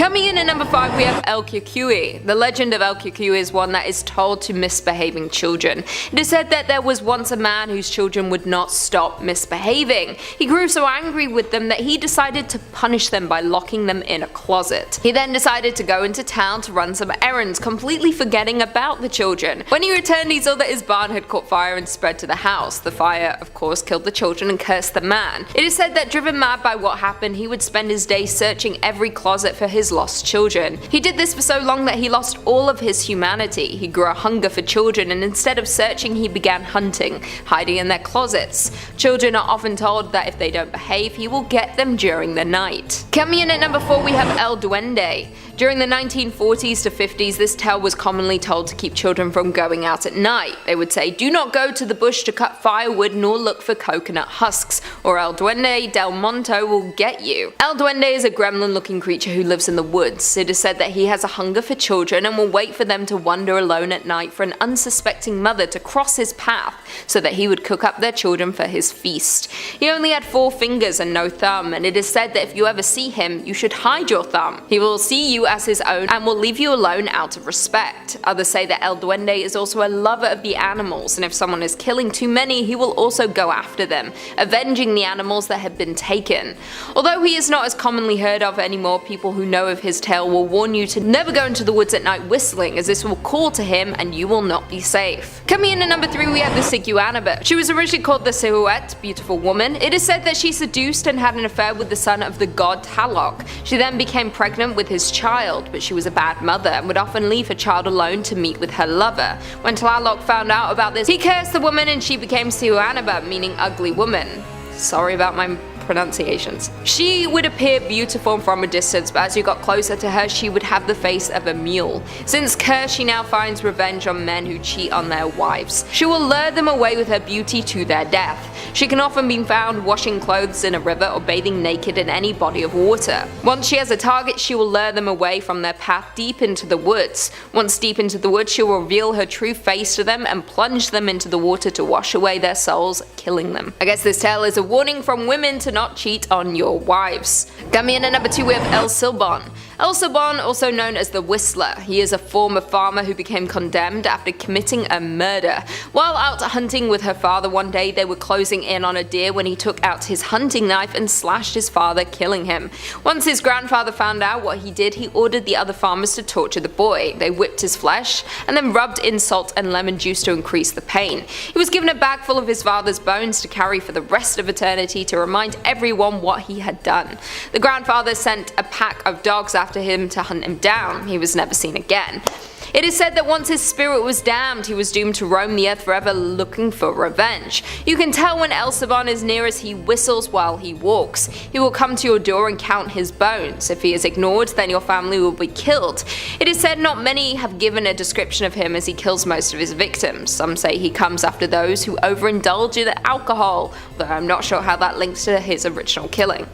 Coming in at number 5, we have El Kukui. The legend of El Kukui is one that is told to misbehaving children. It is said that there was once a man whose children would not stop misbehaving. He grew so angry with them that he decided to punish them by locking them in a closet. He then decided to go into town to run some errands, completely forgetting about the children. When he returned, he saw that his barn had caught fire and spread to the house. The fire, of course, killed the children and cursed the man. It is said that driven mad by what happened, he would spend his days searching every closet for his lost children. He did this for so long that he lost all of his humanity. He grew a hunger for children, and instead of searching, he began hunting, hiding in their closets. Children are often told that if they don't behave, he will get them during the night. Coming in at number 4, we have El Duende. During the 1940s to 50s, this tale was commonly told to keep children from going out at night. They would say, "Do not go to the bush to cut firewood nor look for coconut husks, or El Duende del Monte will get you." El Duende is a gremlin-looking creature who lives in the woods. It is said that he has a hunger for children and will wait for them to wander alone at night for an unsuspecting mother to cross his path so that he would cook up their children for his feast. He only had 4 fingers and no thumb, and it is said that if you ever see him, you should hide your thumb. He will see you as his own and will leave you alone out of respect. Others say that El Duende is also a lover of the animals, and if someone is killing too many, he will also go after them, avenging the animals that have been taken. Although he is not as commonly heard of anymore, people who know of his tale will warn you to never go into the woods at night whistling, as this will call to him and you will not be safe. Coming in at number 3, we have the Siguanaba. She was originally called the Sehuet, beautiful woman. It is said that she seduced and had an affair with the son of the god Talok. She then became pregnant with his child, but she was a bad mother and would often leave her child alone to meet with her lover. When Tlaloc found out about this, he cursed the woman and she became Sihuanaba, meaning ugly woman. Sorry about my pronunciations. She would appear beautiful from a distance, but as you got closer to her, she would have the face of a mule. Since cursed, she now finds revenge on men who cheat on their wives. She will lure them away with her beauty to their death. She can often be found washing clothes in a river or bathing naked in any body of water. Once she has a target, she will lure them away from their path deep into the woods. Once deep into the woods, she will reveal her true face to them and plunge them into the water to wash away their souls, killing them. I guess this tale is a warning from women to not cheat on your wives. Coming in at number 2, we have El Silbon. El Silbon, also known as the Whistler. He is a former farmer who became condemned after committing a murder. While out hunting with her father one day, they were closing in on a deer when he took out his hunting knife and slashed his father, killing him. Once his grandfather found out what he did, he ordered the other farmers to torture the boy. They whipped his flesh and then rubbed in salt and lemon juice to increase the pain. He was given a bag full of his father's bones to carry for the rest of eternity to remind everyone what he had done. The grandfather sent a pack of dogs after him to hunt him down. He was never seen again. It is said that once his spirit was damned, he was doomed to roam the earth forever looking for revenge. You can tell when El Silbon is near as he whistles while he walks. He will come to your door and count his bones. If he is ignored, then your family will be killed. It is said not many have given a description of him, as he kills most of his victims. Some say he comes after those who overindulge in alcohol, though I'm not sure how that links to his original killing.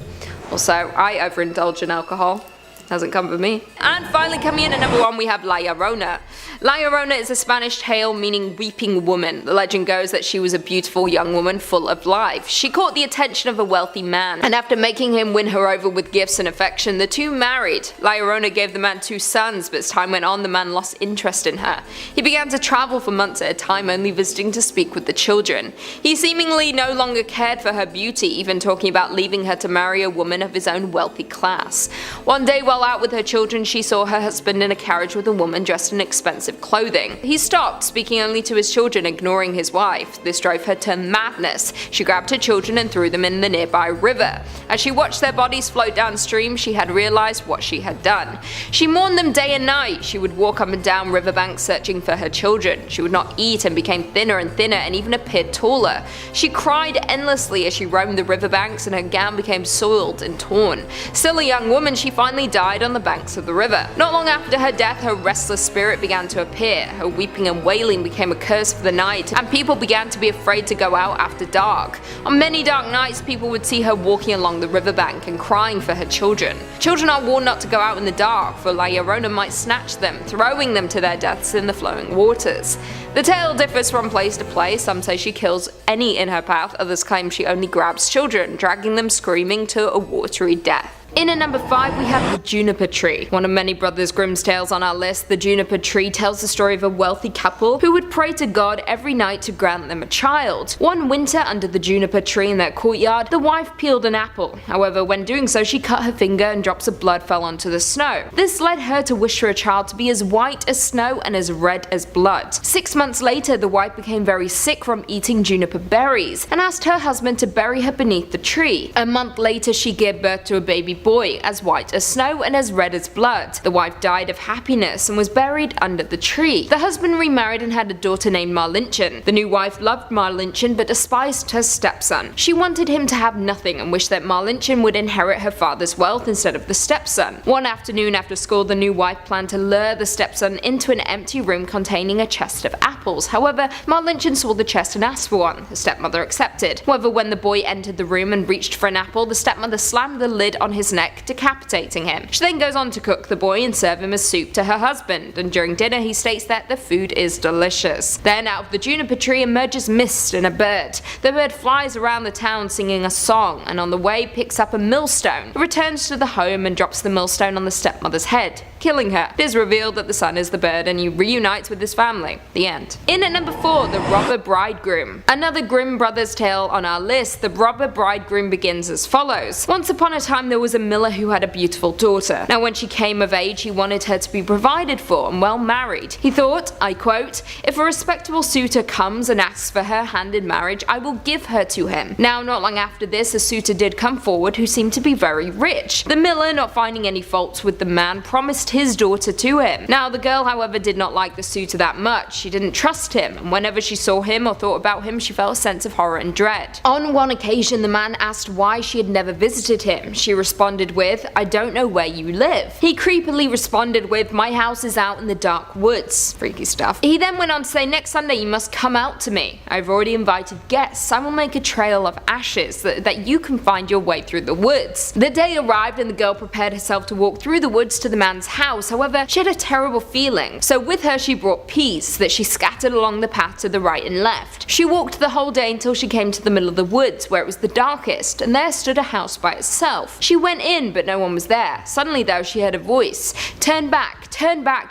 Also, I overindulge in alcohol. Hasn't come for me. And finally, coming in at number 1, we have La Llorona. La Llorona is a Spanish tale meaning weeping woman. The legend goes that she was a beautiful young woman full of life. She caught the attention of a wealthy man, and after making him win her over with gifts and affection, the two married. La Llorona gave the man 2 sons, but as time went on, the man lost interest in her. He began to travel for months at a time, only visiting to speak with the children. He seemingly no longer cared for her beauty, even talking about leaving her to marry a woman of his own wealthy class. One day, while out with her children, she saw her husband in a carriage with a woman dressed in expensive clothing. He stopped, speaking only to his children, ignoring his wife. This drove her to madness. She grabbed her children and threw them in the nearby river. As she watched their bodies float downstream, she had realized what she had done. She mourned them day and night. She would walk up and down riverbanks searching for her children. She would not eat and became thinner and thinner and even appeared taller. She cried endlessly as she roamed the riverbanks, and her gown became soiled and torn. Still a young woman, she finally died on the banks of the river. Not long after her death, her restless spirit began to appear. Her weeping and wailing became a curse for the night, and people began to be afraid to go out after dark. On many dark nights, people would see her walking along the riverbank and crying for her children. Children are warned not to go out in the dark, for La Llorona might snatch them, throwing them to their deaths in the flowing waters. The tale differs from place to place. Some say she kills any in her path, others claim she only grabs children, dragging them screaming to a watery death. In at number 5 we have the juniper tree. One of many Brothers Grimm's tales on our list, the juniper tree tells the story of a wealthy couple who would pray to God every night to grant them a child. One winter, under the juniper tree in their courtyard, the wife peeled an apple. However, when doing so, she cut her finger and drops of blood fell onto the snow. This led her to wish for a child to be as white as snow and as red as blood. 6 months later, the wife became very sick from eating juniper berries and asked her husband to bury her beneath the tree. A month later, she gave birth to a baby boy, as white as snow and as red as blood. The wife died of happiness and was buried under the tree. The husband remarried and had a daughter named Marlinchen. The new wife loved Marlinchen but despised her stepson. She wanted him to have nothing and wished that Marlinchen would inherit her father's wealth instead of the stepson. One afternoon after school, the new wife planned to lure the stepson into an empty room containing a chest of apples. However, Marlinchen saw the chest and asked for one. The stepmother accepted. However, when the boy entered the room and reached for an apple, the stepmother slammed the lid on his neck, decapitating him. She then goes on to cook the boy and serve him as soup to her husband, and during dinner he states that the food is delicious. Then out of the juniper tree emerges mist and a bird. The bird flies around the town singing a song, and on the way picks up a millstone. It returns to the home and drops the millstone on the stepmother's head, killing her. It is revealed that the son is the bird and he reunites with his family. The end. In at number 4, the Robber Bridegroom. Another Grimm brothers tale on our list, the Robber Bridegroom begins as follows. Once upon a time there was a miller who had a beautiful daughter. Now when she came of age he wanted her to be provided for and well married. He thought, I quote, "If a respectable suitor comes and asks for her hand in marriage, I will give her to him." Now not long after this a suitor did come forward who seemed to be very rich. The miller, not finding any faults with the man, promised his daughter to him. Now the girl however did not like the suitor that much. She didn't trust him, and whenever she saw him or thought about him she felt a sense of horror and dread. On one occasion the man asked why she had never visited him. She responded with, "I don't know where you live." He creepily responded with, "My house is out in the dark woods." Freaky stuff. He then went on to say, "Next Sunday you must come out to me. I've already invited guests. I will make a trail of ashes that you can find your way through the woods." The day arrived and the girl prepared herself to walk through the woods to the man's house. However, she had a terrible feeling, so with her she brought peas that she scattered along the path to the right and left. She walked the whole day until she came to the middle of the woods where it was the darkest, and there stood a house by itself. She went in but no one was there. Suddenly though she heard a voice, turn back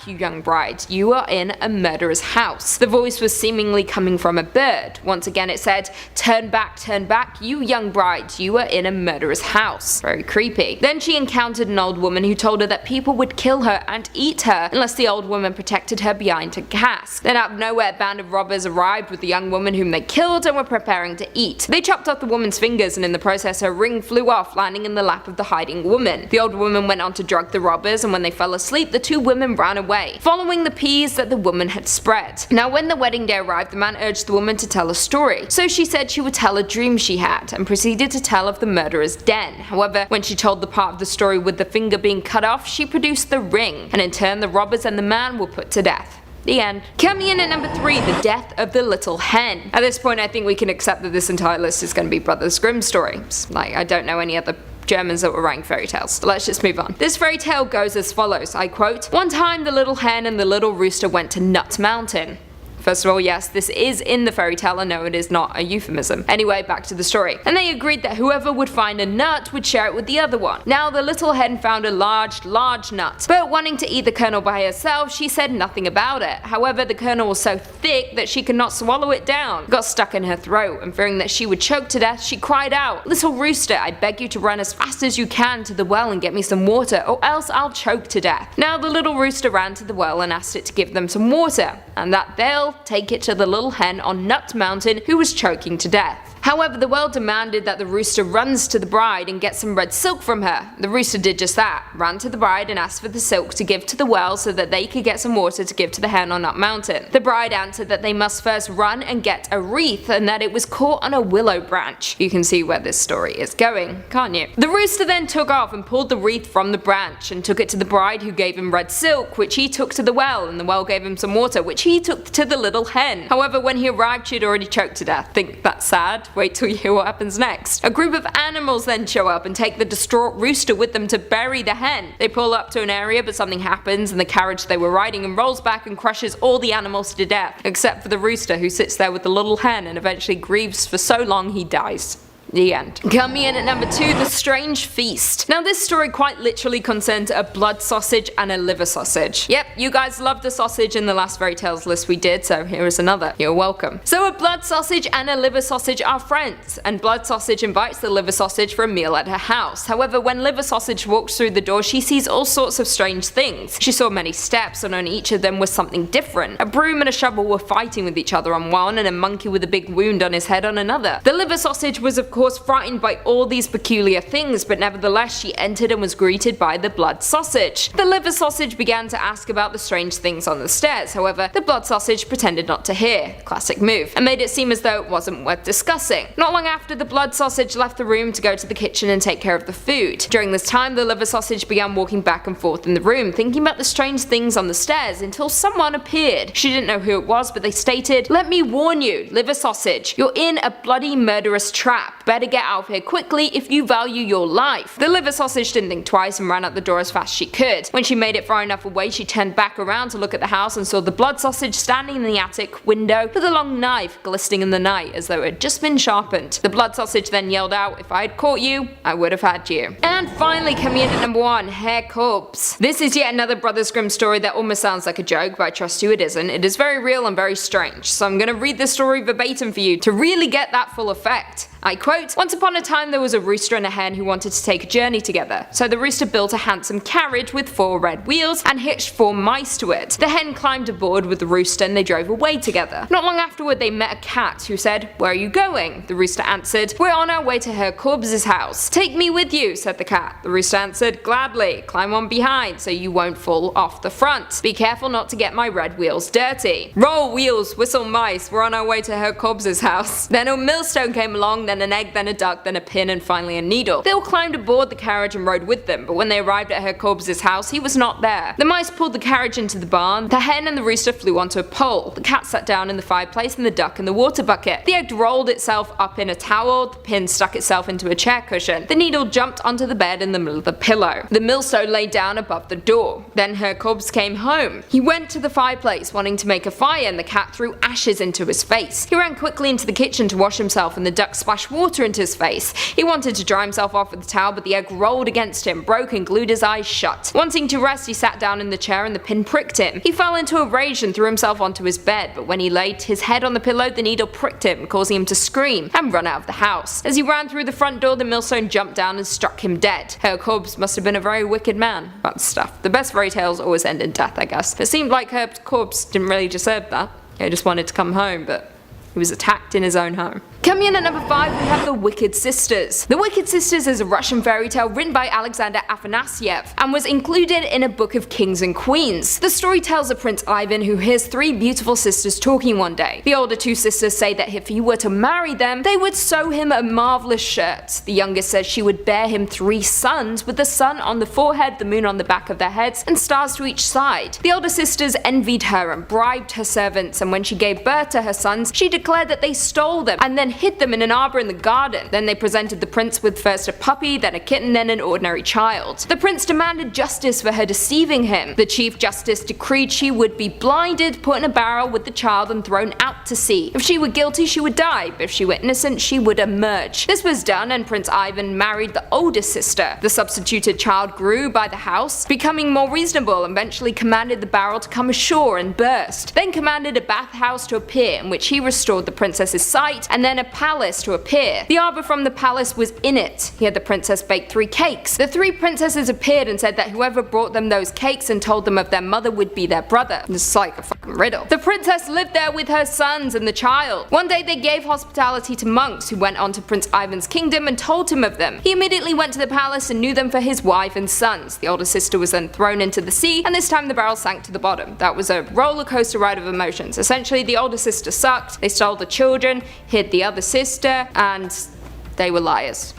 you young bride, you are in a murderer's house." The voice was seemingly coming from a bird. Once again it said, turn back you young bride, you are in a murderer's house." Very creepy. Then she encountered an old woman who told her that people would kill her and eat her unless the old woman protected her behind a cask. Then out of nowhere a band of robbers arrived with the young woman whom they killed and were preparing to eat. They chopped off the woman's fingers and in the process her ring flew off, landing in the lap of the hiding woman. The old woman went on to drug the robbers, and when they fell asleep the two women ran away, following the peas that the woman had spread. Now when the wedding day arrived the man urged the woman to tell a story, so she said she would tell a dream she had and proceeded to tell of the murderer's den. However, when she told the part of the story with the finger being cut off she produced the ring, and in turn the robbers and the man were put to death. The end. Coming in at number 3, the death of the little hen. At this point I think we can accept that this entire list is going to be Brothers Grimm stories. Like, I don't know any other Germans that were writing fairy tales. So let's just move on. This fairy tale goes as follows, I quote, "One time the little hen and the little rooster went to Nut Mountain." First of all, yes, this is in the fairy tale, and no, it is not a euphemism. Anyway, back to the story. And they agreed that whoever would find a nut would share it with the other one. Now the little hen found a large nut, but wanting to eat the kernel by herself, she said nothing about it. However, the kernel was so thick that she could not swallow it down. It got stuck in her throat, and fearing that she would choke to death, she cried out, "Little rooster, I beg you to run as fast as you can to the well and get me some water, or else I'll choke to death." Now the little rooster ran to the well and asked it to give them some water, and that they'll take it to the little hen on Nut Mountain who was choking to death. However, the well demanded that the rooster runs to the bride and gets some red silk from her. The rooster did just that, ran to the bride and asked for the silk to give to the well so that they could get some water to give to the hen on Nut Mountain. The bride answered that they must first run and get a wreath and that it was caught on a willow branch. You can see where this story is going, can't you? The rooster then took off and pulled the wreath from the branch and took it to the bride who gave him red silk, which he took to the well, and the well gave him some water, which he took to the little hen. However, when he arrived she had already choked to death. Think that's sad? Wait till you hear what happens next. A group of animals then show up and take the distraught rooster with them to bury the hen. They pull up to an area but something happens and the carriage they were riding and rolls back and crushes all the animals to death, except for the rooster who sits there with the little hen and eventually grieves for so long he dies. The end. Coming in at number 2, The Strange Feast. Now this story quite literally concerned a blood sausage and a liver sausage. Yep, you guys loved the sausage in the last fairy tales list we did, so here is another. You're welcome. So a blood sausage and a liver sausage are friends, and blood sausage invites the liver sausage for a meal at her house. However, when liver sausage walks through the door, she sees all sorts of strange things. She saw many steps, and on each of them was something different. A broom and a shovel were fighting with each other on one, and a monkey with a big wound on his head on another. The liver sausage was of course frightened by all these peculiar things, but nevertheless she entered and was greeted by the blood sausage. The liver sausage began to ask about the strange things on the stairs. However, the blood sausage pretended not to hear, classic move, and made it seem as though it wasn't worth discussing. Not long after, the blood sausage left the room to go to the kitchen and take care of the food. During this time, the liver sausage began walking back and forth in the room, thinking about the strange things on the stairs, until someone appeared. She didn't know who it was, but they stated, "Let me warn you, liver sausage, you're in a bloody murderous trap. Better get out of here quickly if you value your life." The liver sausage didn't think twice and ran out the door as fast as she could. When she made it far enough away, she turned back around to look at the house and saw the blood sausage standing in the attic window with a long knife glistening in the night as though it had just been sharpened. The blood sausage then yelled out, "If I had caught you, I would have had you." And finally, coming in at number 1, Hair Corpse. This is yet another Brothers Grimm story that almost sounds like a joke, but I trust you it isn't. It is very real and very strange, so I'm gonna read this story verbatim for you to really get that full effect. I quote, "Once upon a time there was a rooster and a hen who wanted to take a journey together. So the rooster built a handsome carriage with 4 red wheels and hitched 4 mice to it. The hen climbed aboard with the rooster and they drove away together. Not long afterward they met a cat who said, 'Where are you going?' The rooster answered, 'We're on our way to Herr Korbs's house.' 'Take me with you,' said the cat. The rooster answered, 'Gladly. Climb on behind so you won't fall off the front. Be careful not to get my red wheels dirty. Roll wheels, whistle mice, we're on our way to Herr Korbs's house.' Then a millstone came along, then an egg, then a duck, then a pin, and finally a needle. They all climbed aboard the carriage and rode with them, but when they arrived at Herr Korbs's house, he was not there. The mice pulled the carriage into the barn, the hen and the rooster flew onto a pole, the cat sat down in the fireplace, and the duck in the water bucket. The egg rolled itself up in a towel, the pin stuck itself into a chair cushion, the needle jumped onto the bed in the middle of the pillow. The millstone lay down above the door. Then Herr Korbs came home. He went to the fireplace, wanting to make a fire, and the cat threw ashes into his face. He ran quickly into the kitchen to wash himself, and the duck splashed water into his face. He wanted to dry himself off with the towel, but the egg rolled against him, broke and glued his eyes shut. Wanting to rest, he sat down in the chair and the pin pricked him. He fell into a rage and threw himself onto his bed, but when he laid his head on the pillow, the needle pricked him, causing him to scream and run out of the house. As he ran through the front door, the millstone jumped down and struck him dead. Herr Korbs must have been a very wicked man. About stuff. The best fairy tales always end in death, I guess. It seemed like Herr Korbs didn't really deserve that. He just wanted to come home, but he was attacked in his own home. Coming in at number 5, we have The Wicked Sisters. The Wicked Sisters is a Russian fairy tale written by Alexander Afanasyev and was included in a book of kings and queens. The story tells of Prince Ivan who hears 3 beautiful sisters talking one day. The older 2 sisters say that if he were to marry them, they would sew him a marvelous shirt. The youngest says she would bear him 3 sons, with the sun on the forehead, the moon on the back of their heads, and stars to each side. The older sisters envied her and bribed her servants, and when she gave birth to her sons, she declared that they stole them and then hid them in an arbor in the garden. Then they presented the prince with first a puppy, then a kitten, then an ordinary child. The prince demanded justice for her deceiving him. The chief justice decreed she would be blinded, put in a barrel with the child, and thrown out to sea. If she were guilty, she would die, but if she were innocent, she would emerge. This was done, and Prince Ivan married the oldest sister. The substituted child grew by the house, becoming more reasonable, and eventually commanded the barrel to come ashore and burst. Then commanded a bathhouse to appear, in which he restored the princess's sight, and then a palace to appear. The arbor from the palace was in it. He had the princess bake 3 cakes. The 3 princesses appeared and said that whoever brought them those cakes and told them of their mother would be their brother. This is like a fucking riddle. The princess lived there with her sons and the child. One day they gave hospitality to monks who went on to Prince Ivan's kingdom and told him of them. He immediately went to the palace and knew them for his wife and sons. The older sister was then thrown into the sea, and this time the barrel sank to the bottom. That was a roller coaster ride of emotions. Essentially, the older sister sucked, they stole the children, hid the other sister, and they were liars.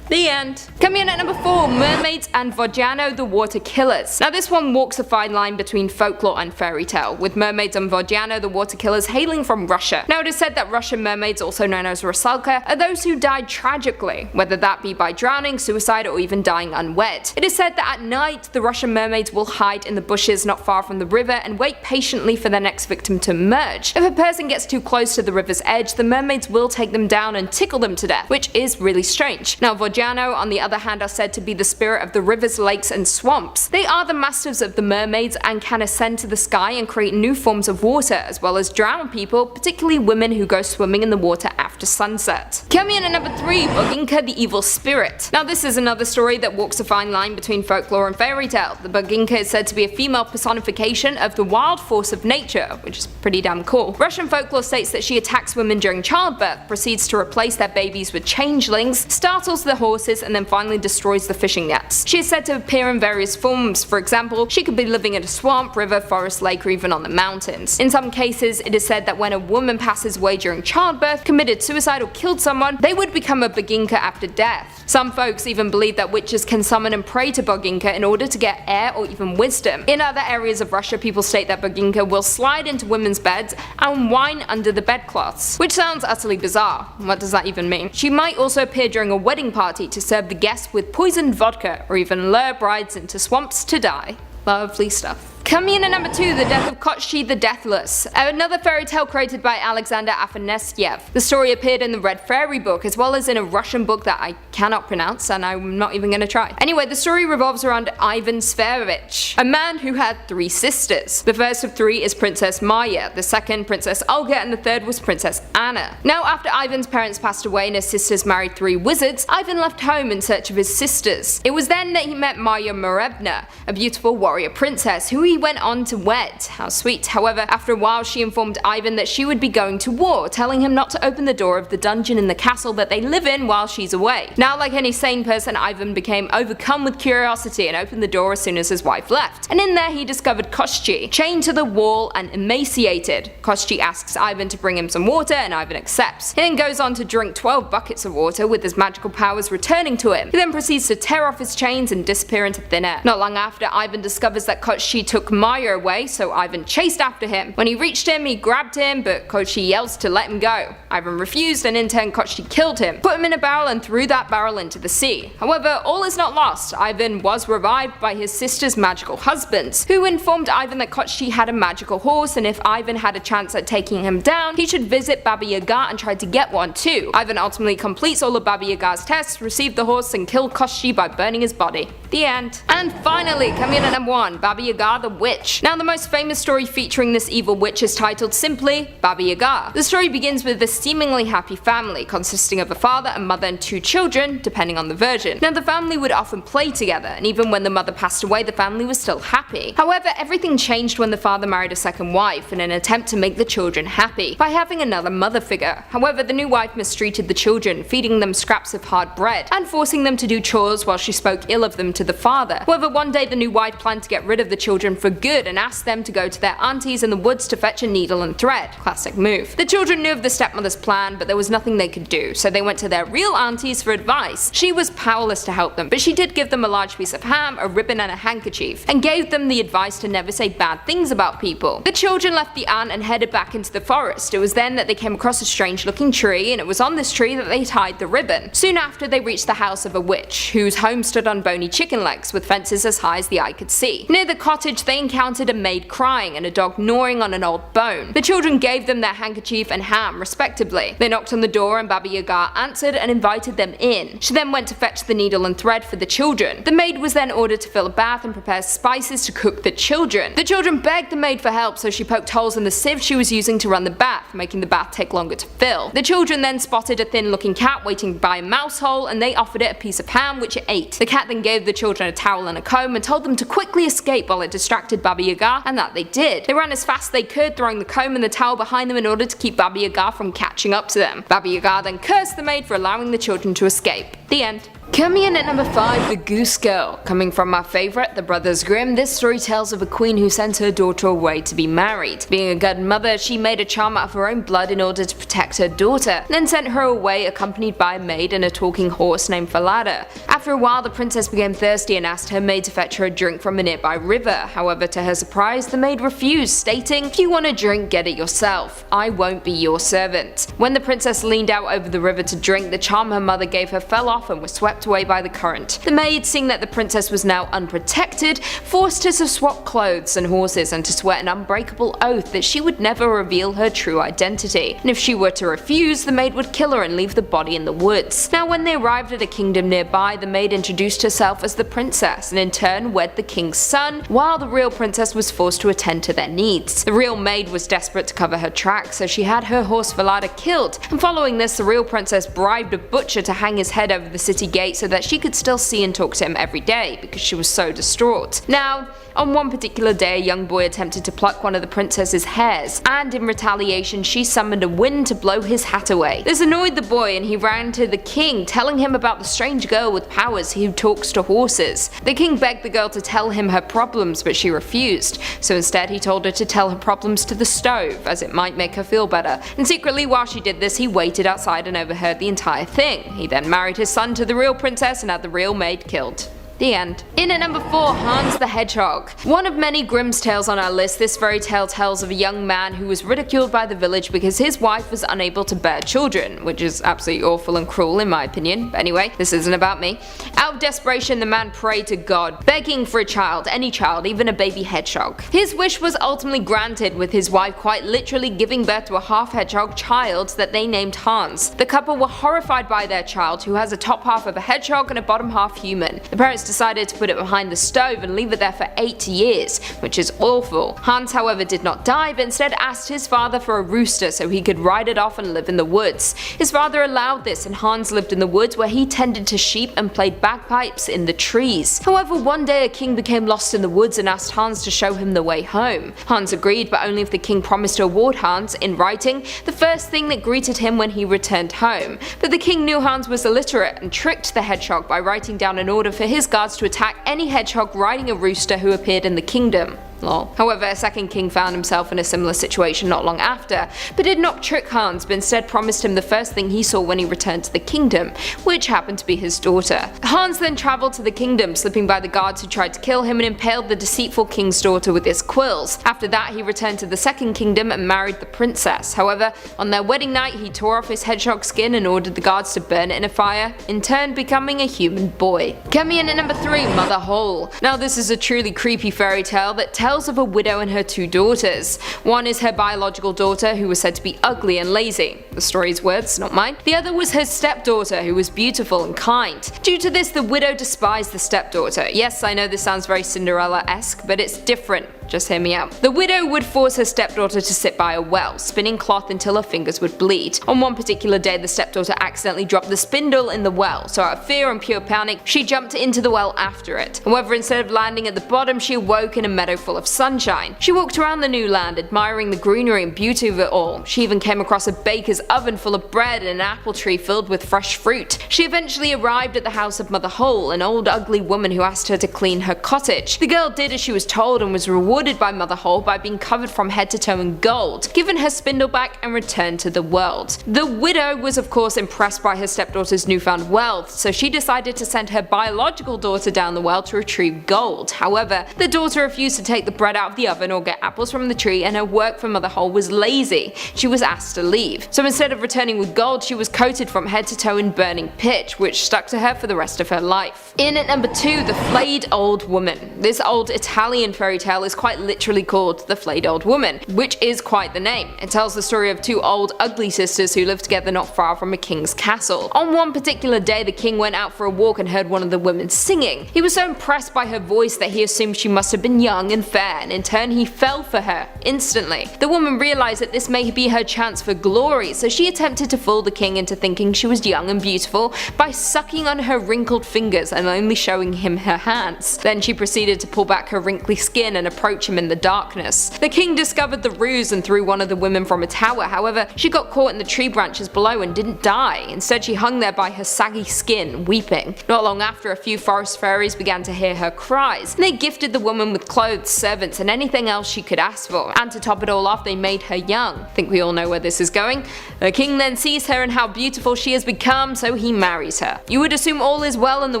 The end. Coming in at number 4, mermaids and Vojano the water killers. Now this one walks a fine line between folklore and fairy tale, with mermaids and Vojano the water killers hailing from Russia. Now it is said that Russian mermaids, also known as rusalka, are those who died tragically, whether that be by drowning, suicide, or even dying unwed. It is said that at night the Russian mermaids will hide in the bushes not far from the river and wait patiently for their next victim to emerge. If a person gets too close to the river's edge, the mermaids will take them down and tickle them to death, which is really strange. Now Vojano, on the other hand, are said to be the spirit of the rivers, lakes, and swamps. They are the masters of the mermaids and can ascend to the sky and create new forms of water, as well as drown people, particularly women who go swimming in the water after sunset. Coming in at number 3, Boginka the evil spirit. Now this is another story that walks a fine line between folklore and fairy tale. The Boginka is said to be a female personification of the wild force of nature, which is pretty damn cool. Russian folklore states that she attacks women during childbirth, proceeds to replace their babies with changelings, startles the horses, and then finally destroys the fishing nets. She is said to appear in various forms. For example, she could be living in a swamp, river, forest, lake, or even on the mountains. In some cases, it is said that when a woman passes away during childbirth, committed suicide, or killed someone, they would become a Boginka after death. Some folks even believe that witches can summon and pray to Boginka in order to get air or even wisdom. In other areas of Russia, people state that Boginka will slide into women's beds and whine under the bedcloths, which sounds utterly bizarre. What does that even mean? She might also appear during a wedding party to serve the guests with poisoned vodka, or even lure brides into swamps to die. Lovely stuff. Coming in at number 2, The Death of Koshchi the Deathless. Another fairy tale created by Alexander Afanasyev. The story appeared in the Red Fairy book, as well as in a Russian book that I cannot pronounce, and I'm not even gonna try. Anyway, the story revolves around Ivan Tsarevich, a man who had 3 sisters. The first of 3 is Princess Maya, the second Princess Olga, and the third was Princess Anna. Now after Ivan's parents passed away and his sisters married 3 wizards, Ivan left home in search of his sisters. It was then that he met Maya Morevna, a beautiful warrior princess who he went on to wed. How sweet. However, after a while she informed Ivan that she would be going to war, telling him not to open the door of the dungeon in the castle that they live in while she's away. Now, like any sane person, Ivan became overcome with curiosity and opened the door as soon as his wife left. And in there he discovered Koshchi, chained to the wall and emaciated. Koshchi asks Ivan to bring him some water and Ivan accepts. He then goes on to drink 12 buckets of water, with his magical powers returning to him. He then proceeds to tear off his chains and disappear into thin air. Not long after, Ivan discovers that Koshchi took Maya away, so Ivan chased after him. When he reached him, he grabbed him, but Koshchi yells to let him go. Ivan refused, and in turn Koshchi killed him, put him in a barrel and threw that barrel into the sea. However, all is not lost. Ivan was revived by his sister's magical husbands, who informed Ivan that Koshchi had a magical horse, and if Ivan had a chance at taking him down, he should visit Baba Yaga and try to get one too. Ivan ultimately completes all of Baba Yaga's tests, received the horse, and killed Koshchi by burning his body. The end. And finally, coming in at number 1, Baba Yaga the Witch. Now the most famous story featuring this evil witch is titled simply Baba Yaga. The story begins with a seemingly happy family, consisting of a father, a mother, and 2 children, depending on the version. Now the family would often play together, and even when the mother passed away, the family was still happy. However, everything changed when the father married a second wife in an attempt to make the children happy, by having another mother figure. However, the new wife mistreated the children, feeding them scraps of hard bread, and forcing them to do chores while she spoke ill of them to the father. However, one day the new wife planned to get rid of the children for good and asked them to go to their aunties in the woods to fetch a needle and thread. Classic move. The children knew of the stepmother's plan, but there was nothing they could do, so they went to their real aunties for advice. She was powerless to help them, but she did give them a large piece of ham, a ribbon, and a handkerchief, and gave them the advice to never say bad things about people. The children left the aunt and headed back into the forest. It was then that they came across a strange looking tree, and it was on this tree that they tied the ribbon. Soon after, they reached the house of a witch, whose home stood on bony chicken legs with fences as high as the eye could see. Near the cottage, they encountered a maid crying and a dog gnawing on an old bone. The children gave them their handkerchief and ham, respectively. They knocked on the door and Baba Yaga answered and invited them in. She then went to fetch the needle and thread for the children. The maid was then ordered to fill a bath and prepare spices to cook the children. The children begged the maid for help, so she poked holes in the sieve she was using to run the bath, making the bath take longer to fill. The children then spotted a thin-looking cat waiting by a mouse hole, and they offered it a piece of ham, which it ate. The cat then gave the children a towel and a comb and told them to quickly escape while it distracted Baba Yaga, and that they did. They ran as fast as they could, throwing the comb and the towel behind them in order to keep Baba Yaga from catching up to them. Baba Yaga then cursed the maid for allowing the children to escape. The end. Coming in at number 5, The Goose Girl. Coming from my favourite, The Brothers Grimm, this story tells of a queen who sent her daughter away to be married. Being a good mother, she made a charm out of her own blood in order to protect her daughter, then sent her away accompanied by a maid and a talking horse named Falada. After a while, the princess became thirsty and asked her maid to fetch her a drink from a nearby river. However, to her surprise, the maid refused, stating, "If you want a drink, get it yourself. I won't be your servant." When the princess leaned out over the river to drink, the charm her mother gave her fell off and was swept away by the current. The maid, seeing that the princess was now unprotected, forced her to swap clothes and horses and to swear an unbreakable oath that she would never reveal her true identity, and if she were to refuse, the maid would kill her and leave the body in the woods. Now when they arrived at a kingdom nearby, the maid introduced herself as the princess and in turn wed the king's son, while the real princess was forced to attend to their needs. The real maid was desperate to cover her tracks, so she had her horse Falada killed, and following this, the real princess bribed a butcher to hang his head over the city gate so that she could still see and talk to him every day because she was so distraught. Now, on one particular day, a young boy attempted to pluck one of the princess's hairs, and in retaliation she summoned a wind to blow his hat away. This annoyed the boy and he ran to the king, telling him about the strange girl with powers who talks to horses. The king begged the girl to tell him her problems, but she refused, so instead he told her to tell her problems to the stove, as it might make her feel better, and secretly while she did this he waited outside and overheard the entire thing. He then married his son to the real princess and had the real maid killed. The end. In at number 4, Hans the Hedgehog. One of many Grimm's tales on our list, this fairy tale tells of a young man who was ridiculed by the village because his wife was unable to bear children, which is absolutely awful and cruel in my opinion. But anyway, this isn't about me. Out of desperation, the man prayed to God, begging for a child, any child, even a baby hedgehog. His wish was ultimately granted, with his wife quite literally giving birth to a half hedgehog child that they named Hans. The couple were horrified by their child, who has a top half of a hedgehog and a bottom half human. The parents decided to put it behind the stove and leave it there for 8 years, which is awful. Hans, however, did not die, but instead asked his father for a rooster so he could ride it off and live in the woods. His father allowed this, and Hans lived in the woods where he tended to sheep and played bagpipes in the trees. However, one day a king became lost in the woods and asked Hans to show him the way home. Hans agreed, but only if the king promised to award Hans, in writing, the first thing that greeted him when he returned home. But the king knew Hans was illiterate and tricked the hedgehog by writing down an order for his guards to attack any hedgehog riding a rooster who appeared in the kingdom. Lol. However, a second king found himself in a similar situation not long after, but did not trick Hans, but instead promised him the first thing he saw when he returned to the kingdom, which happened to be his daughter. Hans then travelled to the kingdom, slipping by the guards who tried to kill him, and impaled the deceitful king's daughter with his quills. After that, he returned to the second kingdom and married the princess. However, on their wedding night, he tore off his hedgehog skin and ordered the guards to burn it in a fire, in turn becoming a human boy. Coming in at number 3, Mother Hole. Now this is a truly creepy fairy tale that tells of a widow and her 2 daughters. One is her biological daughter, who was said to be ugly and lazy. The story's words, not mine. The other was her stepdaughter, who was beautiful and kind. Due to this, the widow despised the stepdaughter. Yes, I know this sounds very Cinderella-esque, but it's different. Just hear me out. The widow would force her stepdaughter to sit by a well, spinning cloth until her fingers would bleed. On one particular day, the stepdaughter accidentally dropped the spindle in the well, so out of fear and pure panic, she jumped into the well after it. However, instead of landing at the bottom, she awoke in a meadow full of sunshine. She walked around the new land, admiring the greenery and beauty of it all. She even came across a baker's oven full of bread and an apple tree filled with fresh fruit. She eventually arrived at the house of Mother Hole, an old ugly woman who asked her to clean her cottage. The girl did as she was told and was rewarded by Mother Hole by being covered from head to toe in gold, given her spindle back and returned to the world. The widow was of course impressed by her stepdaughter's newfound wealth, so she decided to send her biological daughter down the well to retrieve gold. However, the daughter refused to take the bread out of the oven or get apples from the tree, and her work for Mother Hole was lazy. She was asked to leave. So instead of returning with gold, she was coated from head to toe in burning pitch, which stuck to her for the rest of her life. In at number 2, The Flayed Old Woman. This old Italian fairy tale is quite literally called The Flayed Old Woman, which is quite the name. It tells the story of 2 old ugly sisters who lived together not far from a king's castle. On one particular day, the king went out for a walk and heard one of the women singing. He was so impressed by her voice that he assumed she must have been young and fair, and in turn he fell for her instantly. The woman realized that this may be her chance for glory, so she attempted to fool the king into thinking she was young and beautiful by sucking on her wrinkled fingers and only showing him her hands. Then she proceeded to pull back her wrinkly skin and approach him in the darkness. The king discovered the ruse and threw one of the women from a tower. However, she got caught in the tree branches below and didn't die. Instead, she hung there by her saggy skin, weeping. Not long after, a few forest fairies began to hear her cries, and they gifted the woman with clothes, servants, and anything else she could ask for. And to top it all off, they made her young. I think we all know where this is going. The king then sees her and how beautiful she has become, so he marries her. You would assume all is well in the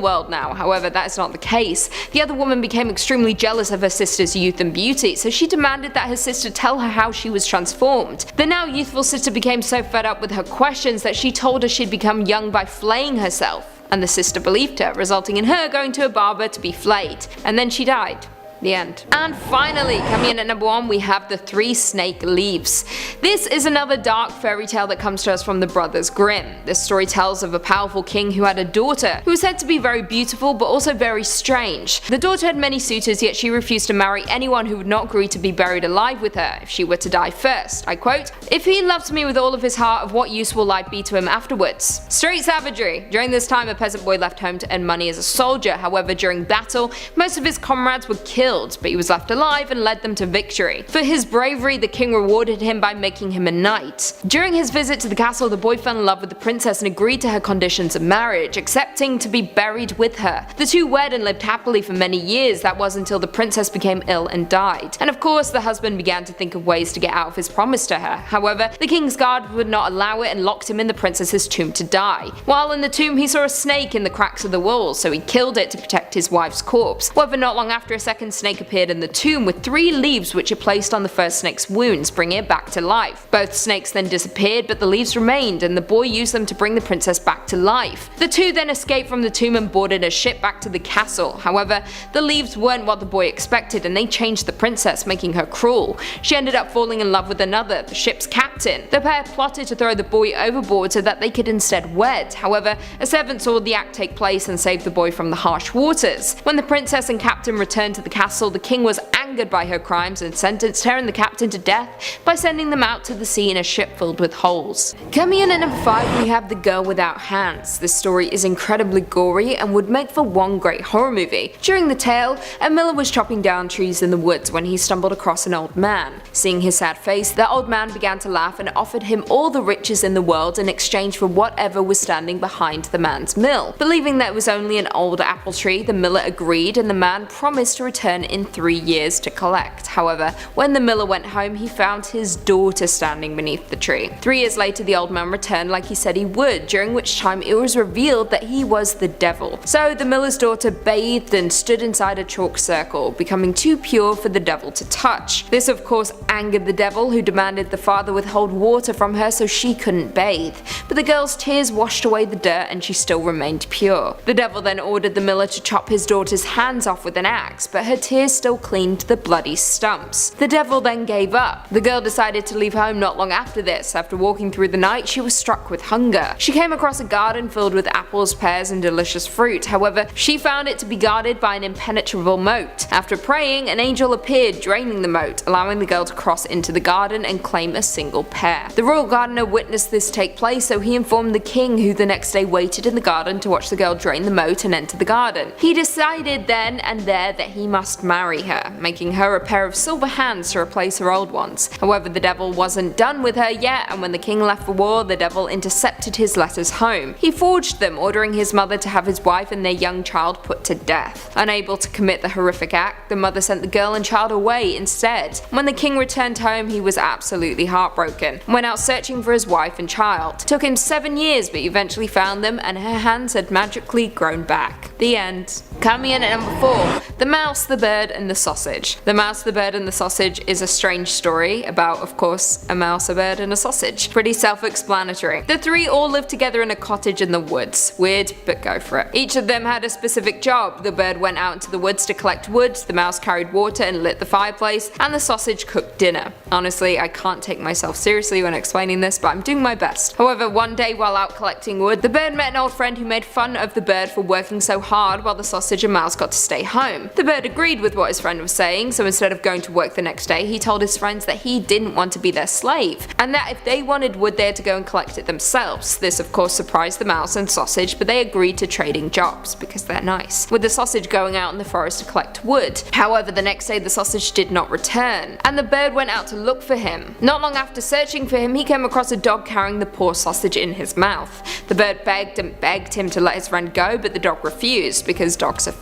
world now, however that is not the case. The other woman became extremely jealous of her sister's youth and beauty, so she demanded that her sister tell her how she was transformed. The now youthful sister became so fed up with her questions that she told her she'd become young by flaying herself, and the sister believed her, resulting in her going to a barber to be flayed, and then she died. The end. And finally, coming in at number 1, we have the 3 Snake Leaves. This is another dark fairy tale that comes to us from the Brothers Grimm. This story tells of a powerful king who had a daughter who was said to be very beautiful but also very strange. The daughter had many suitors, yet she refused to marry anyone who would not agree to be buried alive with her if she were to die first. I quote, "If he loves me with all of his heart, of what use will life be to him afterwards?" Straight savagery. During this time, a peasant boy left home to earn money as a soldier. However, during battle, most of his comrades were killed, but he was left alive and led them to victory. For his bravery, the king rewarded him by making him a knight. During his visit to the castle, the boy fell in love with the princess and agreed to her conditions of marriage, accepting to be buried with her. The two wed and lived happily for many years. That was until the princess became ill and died. And of course, the husband began to think of ways to get out of his promise to her. However, the king's guard would not allow it and locked him in the princess's tomb to die. While in the tomb, he saw a snake in the cracks of the walls, so he killed it to protect his wife's corpse. However, not long after, a second snake appeared in the tomb with 3 leaves which are placed on the first snake's wounds, bringing it back to life. Both snakes then disappeared, but the leaves remained, and the boy used them to bring the princess back to life. The two then escaped from the tomb and boarded a ship back to the castle. However, the leaves weren't what the boy expected, and they changed the princess, making her cruel. She ended up falling in love with another, the ship's captain. The pair plotted to throw the boy overboard so that they could instead wed. However, a servant saw the act take place and saved the boy from the harsh waters. When the princess and captain returned to the castle, the king was angered by her crimes and sentenced her and the captain to death by sending them out to the sea in a ship filled with holes. Coming in at number 5, we have The Girl Without Hands. This story is incredibly gory and would make for one great horror movie. During the tale, a miller was chopping down trees in the woods when he stumbled across an old man. Seeing his sad face, the old man began to laugh and offered him all the riches in the world in exchange for whatever was standing behind the man's mill. Believing that it was only an old apple tree, the miller agreed, and the man promised to return in 3 years to collect. However, when the miller went home, he found his daughter standing beneath the tree. 3 years later, the old man returned like he said he would, during which time it was revealed that he was the devil. So the miller's daughter bathed and stood inside a chalk circle, becoming too pure for the devil to touch. This of course angered the devil, who demanded the father withhold water from her so she couldn't bathe. But the girl's tears washed away the dirt and she still remained pure. The devil then ordered the miller to chop his daughter's hands off with an axe, but her tears still cleaned the bloody stumps. The devil then gave up. The girl decided to leave home not long after this. After walking through the night, she was struck with hunger. She came across a garden filled with apples, pears, and delicious fruit. However, she found it to be guarded by an impenetrable moat. After praying, an angel appeared, draining the moat, allowing the girl to cross into the garden and claim a single pear. The royal gardener witnessed this take place, so he informed the king, who the next day waited in the garden to watch the girl drain the moat and enter the garden. He decided then and there that he must marry her, making her a pair of silver hands to replace her old ones. However, the devil wasn't done with her yet, and when the king left for war, the devil intercepted his letters home. He forged them, ordering his mother to have his wife and their young child put to death. Unable to commit the horrific act, the mother sent the girl and child away instead. When the king returned home, he was absolutely heartbroken and went out searching for his wife and child. It took him 7 years, but he eventually found them, and her hands had magically grown back. The end. Coming in at number 4, The Mouse, the Bird, and the Sausage. The Mouse, the Bird, and the Sausage is a strange story about, of course, a mouse, a bird, and a sausage. Pretty self-explanatory. The 3 all lived together in a cottage in the woods. Weird, but go for it. Each of them had a specific job. The bird went out into the woods to collect wood, the mouse carried water and lit the fireplace, and the sausage cooked dinner. Honestly, I can't take myself seriously when explaining this, but I'm doing my best. However, one day while out collecting wood, the bird met an old friend who made fun of the bird for working so hard while the sausage and mouse got to stay home. The bird agreed with what his friend was saying staying, so instead of going to work the next day, he told his friends that he didn't want to be their slave, and that if they wanted wood they had to go and collect it themselves. This of course surprised the mouse and sausage, but they agreed to trading jobs because they're nice, with the sausage going out in the forest to collect wood. However, the next day the sausage did not return, and the bird went out to look for him. Not long after searching for him, he came across a dog carrying the poor sausage in his mouth. The bird begged and begged him to let his friend go, but the dog refused because dogs are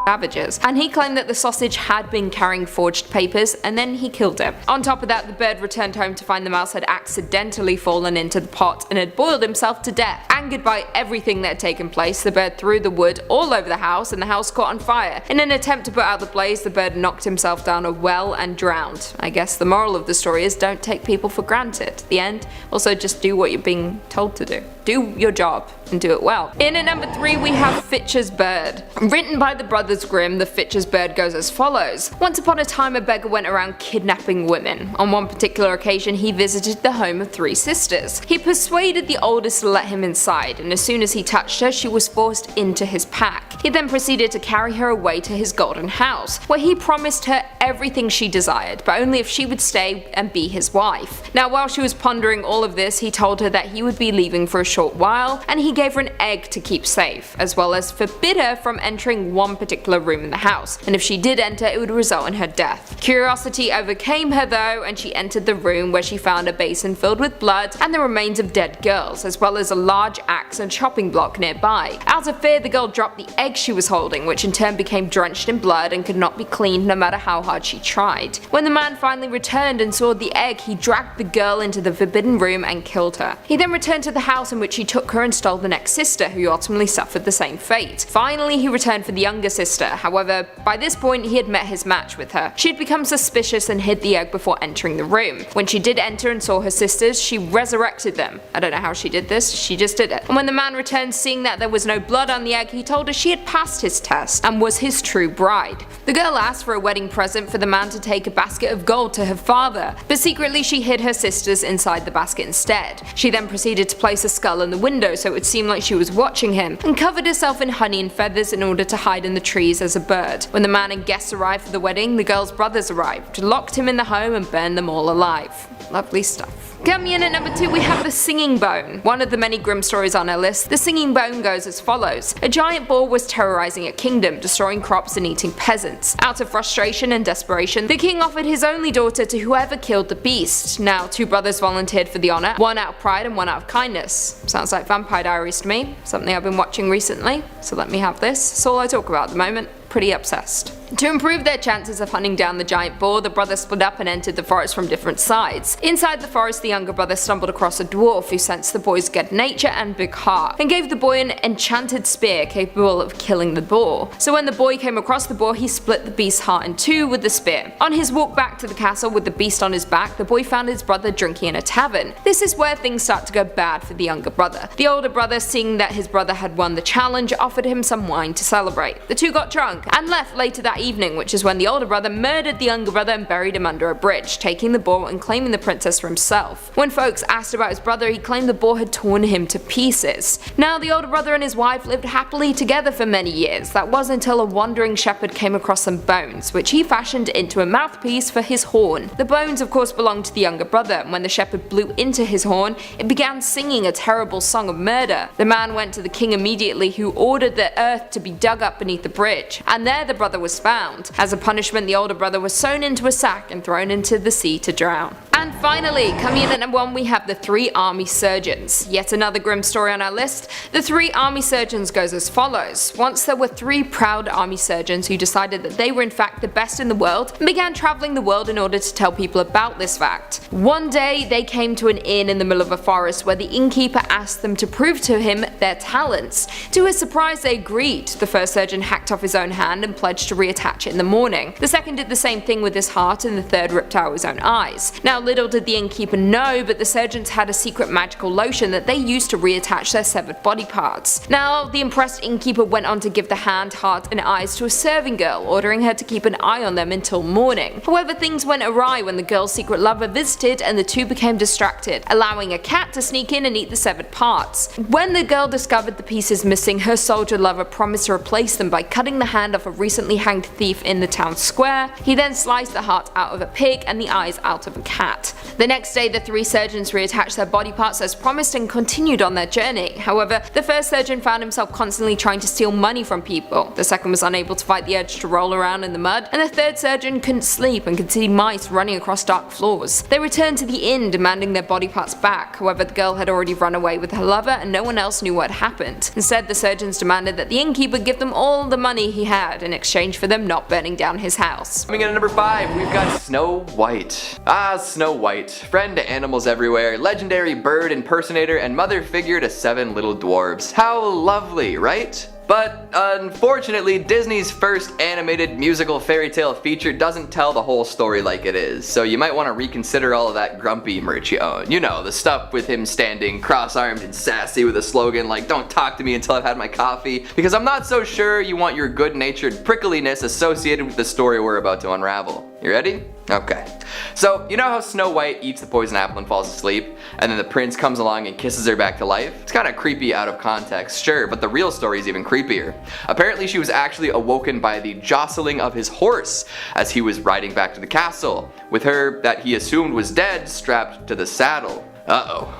savages, and he claimed that the sausage had been carrying forged papers, and then he killed him. On top of that, the bird returned home to find the mouse had accidentally fallen into the pot and had boiled himself to death. Angered by everything that had taken place, the bird threw the wood all over the house and the house caught on fire. In an attempt to put out the blaze, the bird knocked himself down a well and drowned. I guess the moral of the story is don't take people for granted. The end. Also, just do what you're being told to do. Do your job and do it well. In at number 3 we have Fitchers Bird. Written by the Brothers Grimm, the Fitchers Bird goes as follows. Once upon a time a beggar went around kidnapping women. On one particular occasion he visited the home of 3 sisters. He persuaded the oldest to let him inside, and as soon as he touched her she was forced into his pack. He then proceeded to carry her away to his golden house, where he promised her everything she desired, but only if she would stay and be his wife. Now while she was pondering all of this, he told her that he would be leaving for a short while, and he gave her an egg to keep safe, as well as forbid her from entering one particular room in the house, and if she did enter it would result in her death. Curiosity overcame her though, and she entered the room where she found a basin filled with blood and the remains of dead girls, as well as a large axe and chopping block nearby. Out of fear the girl dropped the egg she was holding, which in turn became drenched in blood and could not be cleaned no matter how hard she tried. When the man finally returned and saw the egg, he dragged the girl into the forbidden room and killed her. He then returned to the house in which he took her and stole the next sister, who ultimately suffered the same fate. Finally he returned for the younger sister, however by this point he had met his match with her. She had become suspicious and hid the egg before entering the room. When she did enter and saw her sisters, she resurrected them. I don't know how she did this, she just did it. And when the man returned seeing that there was no blood on the egg, he told her she had passed his test and was his true bride. The girl asked for a wedding present for the man to take a basket of gold to her father, but secretly she hid her sisters inside the basket instead. She then proceeded to place a skull in the window so it would seem like she was watching him, and covered herself in honey and feathers in order to hide in the trees as a bird. When the man and guests arrived for the wedding, the girl's brothers arrived, locked him in the home and burned them all alive. Lovely stuff. Coming in at number 2 we have the singing bone. One of the many grim stories on our list, the singing bone goes as follows. A giant boar was terrorizing a kingdom, destroying crops and eating peasants. Out of frustration and desperation, the king offered his only daughter to whoever killed the beast. Now 2 brothers volunteered for the honor, one out of pride and one out of kindness. Sounds like Vampire Diaries to me, something I've been watching recently, so let me have this. It's all I talk about at the moment. Pretty obsessed. To improve their chances of hunting down the giant boar, the brothers split up and entered the forest from different sides. Inside the forest, the younger brother stumbled across a dwarf who sensed the boy's good nature and big heart, and gave the boy an enchanted spear capable of killing the boar. So when the boy came across the boar, he split the beast's heart in 2 with the spear. On his walk back to the castle with the beast on his back, the boy found his brother drinking in a tavern. This is where things start to go bad for the younger brother. The older brother, seeing that his brother had won the challenge, offered him some wine to celebrate. The 2 got drunk and left later that evening, which is when the older brother murdered the younger brother and buried him under a bridge, taking the boar and claiming the princess for himself. When folks asked about his brother, he claimed the boar had torn him to pieces. Now the older brother and his wife lived happily together for many years. That was until a wandering shepherd came across some bones, which he fashioned into a mouthpiece for his horn. The bones of course belonged to the younger brother, and when the shepherd blew into his horn, it began singing a terrible song of murder. The man went to the king immediately, who ordered the earth to be dug up beneath the bridge, and there the brother was found. As a punishment, the older brother was sewn into a sack and thrown into the sea to drown. And finally, coming in at number 1 we have the 3 army surgeons. Yet another grim story on our list. The 3 army surgeons goes as follows. Once there were 3 proud army surgeons who decided that they were in fact the best in the world and began traveling the world in order to tell people about this fact. One day they came to an inn in the middle of a forest where the innkeeper asked them to prove to him their talents. To his surprise they agreed. The first surgeon hacked off his own hand and pledged to reattach it in the morning. The second did the same thing with his heart, and the third ripped out his own eyes. Now little did the innkeeper know, but the surgeons had a secret magical lotion that they used to reattach their severed body parts. Now the impressed innkeeper went on to give the hand, heart and eyes to a serving girl, ordering her to keep an eye on them until morning. However, things went awry when the girl's secret lover visited and the 2 became distracted, allowing a cat to sneak in and eat the severed parts. When the girl discovered the pieces missing, her soldier lover promised to replace them by cutting the hand hand off a recently hanged thief in the town square. He then sliced the heart out of a pig and the eyes out of a cat. The next day, the 3 surgeons reattached their body parts as promised and continued on their journey. However, the first surgeon found himself constantly trying to steal money from people, the second was unable to fight the urge to roll around in the mud, and the third surgeon couldn't sleep and could see mice running across dark floors. They returned to the inn demanding their body parts back, however the girl had already run away with her lover and no one else knew what had happened. Instead, the surgeons demanded that the innkeeper give them all the money he had in exchange for them not burning down his house. Coming in at number 5, we've got Snow White. Ah, Snow White, friend to animals everywhere, legendary bird impersonator, and mother figure to 7 little dwarves. How lovely, right? But unfortunately, Disney's first animated musical fairy tale feature doesn't tell the whole story like it is, so you might want to reconsider all of that grumpy merch you own. You know, the stuff with him standing cross-armed and sassy with a slogan like "Don't talk to me until I've had my coffee," because I'm not so sure you want your good-natured prickliness associated with the story we're about to unravel. You ready? Okay. So, you know how Snow White eats the poison apple and falls asleep, and then the prince comes along and kisses her back to life? It's kinda creepy out of context, sure, but the real story is even creepier. Apparently she was actually awoken by the jostling of his horse as he was riding back to the castle, with her that he assumed was dead strapped to the saddle. Uh-oh.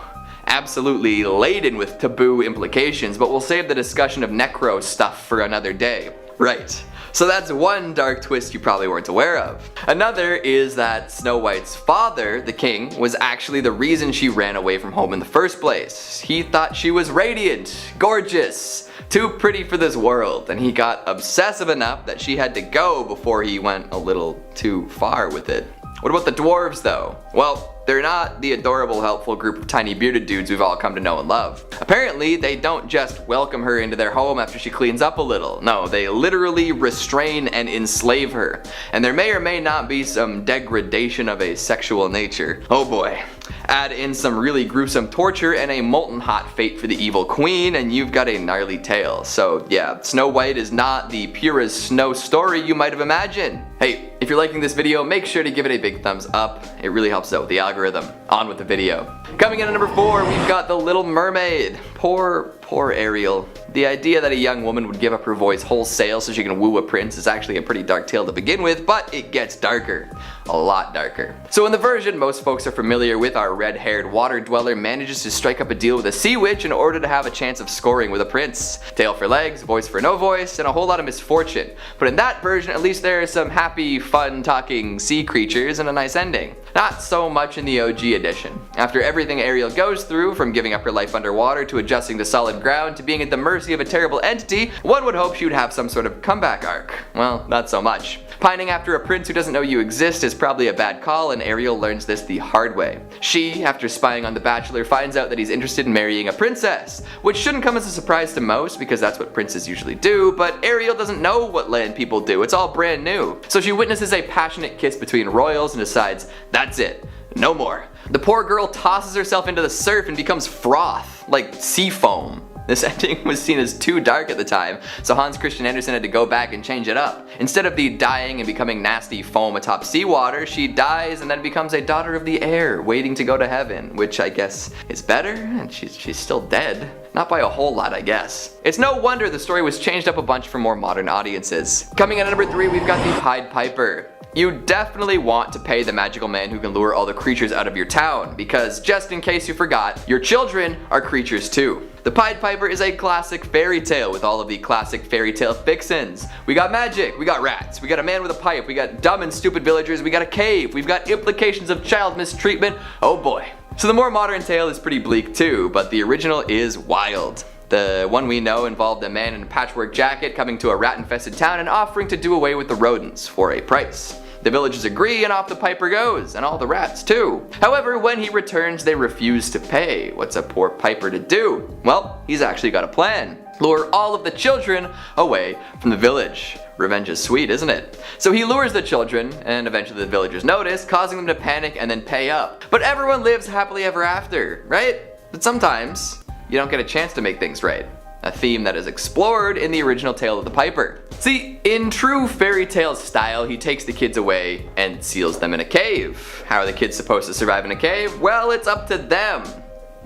Absolutely laden with taboo implications, but we'll save the discussion of necro stuff for another day. Right. So that's one dark twist you probably weren't aware of. Another is that Snow White's father, the king, was actually the reason she ran away from home in the first place. He thought she was radiant, gorgeous, too pretty for this world, and he got obsessive enough that she had to go before he went a little too far with it. What about the dwarves though? Well, they're not the adorable, helpful group of tiny bearded dudes we've all come to know and love. Apparently, they don't just welcome her into their home after she cleans up a little. No, they literally restrain and enslave her. And there may or may not be some degradation of a sexual nature. Oh boy. Add in some really gruesome torture and a molten hot fate for the evil queen, and you've got a gnarly tale. So yeah, Snow White is not the pure as snow story you might have imagined. Hey, if you're liking this video, make sure to give it a big thumbs up. It really helps out with the algorithm. On with the video. Coming in at number 4, we've got The Little Mermaid. Poor Ariel. The idea that a young woman would give up her voice wholesale so she can woo a prince is actually a pretty dark tale to begin with, but it gets darker. A lot darker. So in the version most folks are familiar with, our red-haired water dweller manages to strike up a deal with a sea witch in order to have a chance of scoring with a prince. Tail for legs, voice for no voice, and a whole lot of misfortune. But in that version, at least there are some happy, fun-talking sea creatures and a nice ending. Not so much in the OG edition. After everything Ariel goes through, from giving up her life underwater to adjusting to solid ground to being at the mercy of a terrible entity, one would hope she would have some sort of comeback arc. Well, not so much. Pining after a prince who doesn't know you exist is probably a bad call, and Ariel learns this the hard way. She, after spying on The Bachelor, finds out that he's interested in marrying a princess, which shouldn't come as a surprise to most because that's what princes usually do, but Ariel doesn't know what land people do, it's all brand new. So she witnesses a passionate kiss between royals and decides, that's it, no more. The poor girl tosses herself into the surf and becomes froth, like sea foam. This ending was seen as too dark at the time, so Hans Christian Andersen had to go back and change it up. Instead of the dying and becoming nasty foam atop seawater, she dies and then becomes a daughter of the air, waiting to go to heaven, which I guess is better, and she's still dead. Not by a whole lot, I guess. It's no wonder the story was changed up a bunch for more modern audiences. Coming in at number 3, we've got the Pied Piper. You definitely want to pay the magical man who can lure all the creatures out of your town, because just in case you forgot, your children are creatures too. The Pied Piper is a classic fairy tale with all of the classic fairy tale fixins. We got magic, we got rats, we got a man with a pipe, we got dumb and stupid villagers, we got a cave, we've got implications of child mistreatment, oh boy. So the more modern tale is pretty bleak too, but the original is wild. The one we know involved a man in a patchwork jacket coming to a rat-infested town and offering to do away with the rodents for a price. The villagers agree and off the Piper goes, and all the rats too. However, when he returns they refuse to pay. What's a poor Piper to do? Well, he's actually got a plan. Lure all of the children away from the village. Revenge is sweet, isn't it? So he lures the children, and eventually the villagers notice, causing them to panic and then pay up. But everyone lives happily ever after, right? But sometimes you don't get a chance to make things right. A theme that is explored in the original tale of the Piper. See, in true fairy tale style, he takes the kids away and seals them in a cave. How are the kids supposed to survive in a cave? Well, it's up to them.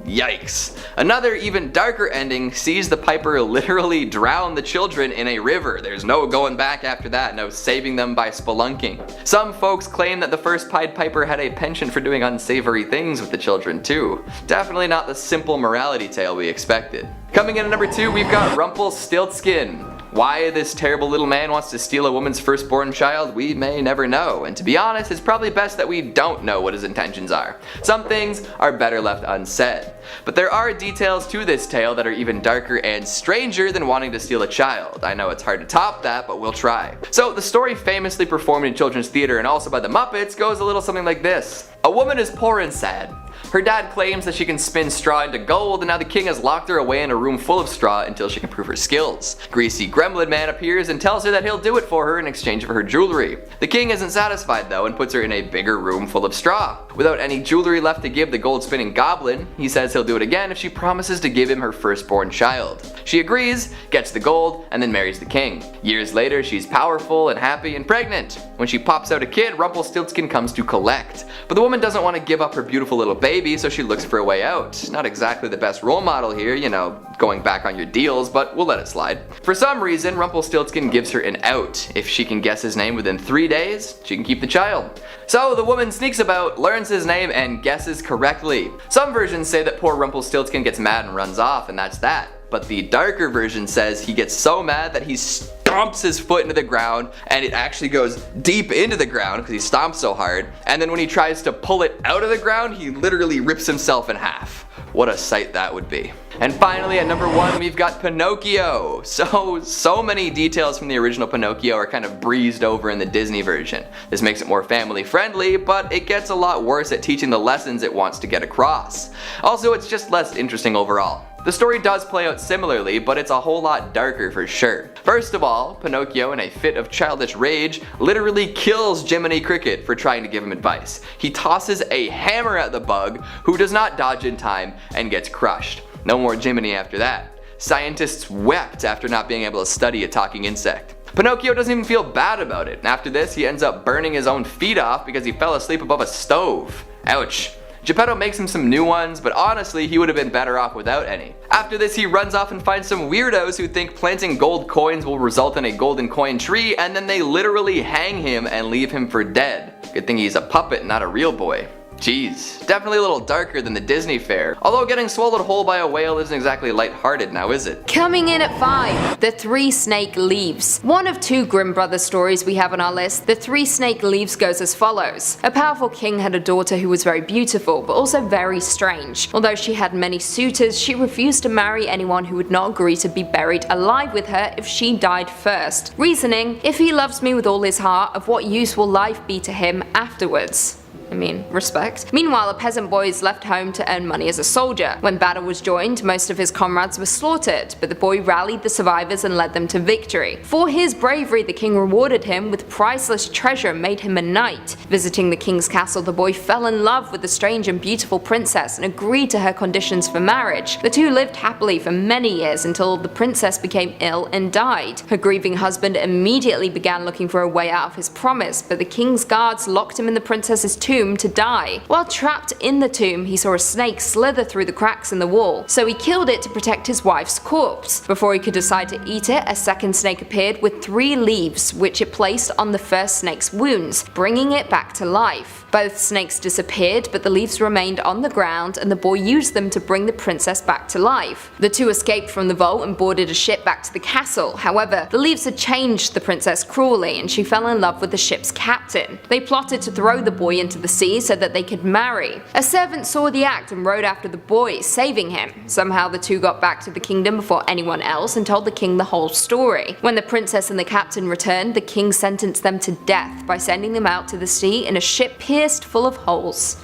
Yikes. Another even darker ending sees the piper literally drown the children in a river. There's no going back after that, no saving them by spelunking. Some folks claim that the first Pied Piper had a penchant for doing unsavory things with the children too. Definitely not the simple morality tale we expected. Coming in at number 2, we've got Rumpelstiltskin. Why this terrible little man wants to steal a woman's firstborn child, we may never know, and to be honest, it's probably best that we don't know what his intentions are. Some things are better left unsaid. But there are details to this tale that are even darker and stranger than wanting to steal a child. I know it's hard to top that, but we'll try. So the story, famously performed in children's theater and also by the Muppets, goes a little something like this. A woman is poor and sad. Her dad claims that she can spin straw into gold, and now the king has locked her away in a room full of straw until she can prove her skills. Greasy Gremlin Man appears and tells her that he'll do it for her in exchange for her jewelry. The king isn't satisfied though and puts her in a bigger room full of straw. Without any jewelry left to give the gold spinning goblin, he says he'll do it again if she promises to give him her firstborn child. She agrees, gets the gold, and then marries the king. Years later, she's powerful and happy and pregnant. When she pops out a kid, Rumpelstiltskin comes to collect. But the woman doesn't want to give up her beautiful little baby, so she looks for a way out. Not exactly the best role model here, you know, going back on your deals, but we'll let it slide. For some reason, Rumpelstiltskin gives her an out. If she can guess his name within 3 days, she can keep the child. So the woman sneaks about, learns his name, and guesses correctly. Some versions say that poor Rumpelstiltskin gets mad and runs off, and that's that. But the darker version says he gets so mad that he stomps his foot into the ground, and it actually goes deep into the ground because he stomps so hard, and then when he tries to pull it out of the ground, he literally rips himself in half. What a sight that would be. And finally, at number 1, we've got Pinocchio. So many details from the original Pinocchio are kind of breezed over in the Disney version. This makes it more family friendly, but it gets a lot worse at teaching the lessons it wants to get across. Also, it's just less interesting overall. The story does play out similarly, but it's a whole lot darker for sure. First of all, Pinocchio, in a fit of childish rage, literally kills Jiminy Cricket for trying to give him advice. He tosses a hammer at the bug, who does not dodge in time and gets crushed. No more Jiminy after that. Scientists wept after not being able to study a talking insect. Pinocchio doesn't even feel bad about it. After this, he ends up burning his own feet off because he fell asleep above a stove. Ouch. Geppetto makes him some new ones, but honestly he would have been better off without any. After this, he runs off and finds some weirdos who think planting gold coins will result in a golden coin tree, and then they literally hang him and leave him for dead. Good thing he's a puppet, not a real boy. Jeez, definitely a little darker than the Disney fare. Although getting swallowed whole by a whale isn't exactly lighthearted now, is it? Coming in at 5, The Three Snake Leaves. One of 2 Grimm Brothers stories we have on our list, The Three Snake Leaves goes as follows. A powerful king had a daughter who was very beautiful, but also very strange. Although she had many suitors, she refused to marry anyone who would not agree to be buried alive with her if she died first. Reasoning, if he loves me with all his heart, of what use will life be to him afterwards? I mean, respect. Meanwhile, a peasant boy is left home to earn money as a soldier. When battle was joined, most of his comrades were slaughtered, but the boy rallied the survivors and led them to victory. For his bravery, the king rewarded him with priceless treasure and made him a knight. Visiting the king's castle, the boy fell in love with the strange and beautiful princess and agreed to her conditions for marriage. The two lived happily for many years until the princess became ill and died. Her grieving husband immediately began looking for a way out of his promise, but the king's guards locked him in the princess's tomb to die. While trapped in the tomb, he saw a snake slither through the cracks in the wall, so he killed it to protect his wife's corpse. Before he could decide to eat it, a second snake appeared with 3 leaves, which it placed on the first snake's wounds, bringing it back to life. Both snakes disappeared, but the leaves remained on the ground, and the boy used them to bring the princess back to life. The two escaped from the vault and boarded a ship back to the castle. However, the leaves had changed the princess cruelly, and she fell in love with the ship's captain. They plotted to throw the boy into the sea so that they could marry. A servant saw the act and rode after the boy, saving him. Somehow the two got back to the kingdom before anyone else and told the king the whole story. When the princess and the captain returned, the king sentenced them to death by sending them out to the sea in a ship pierced full of holes.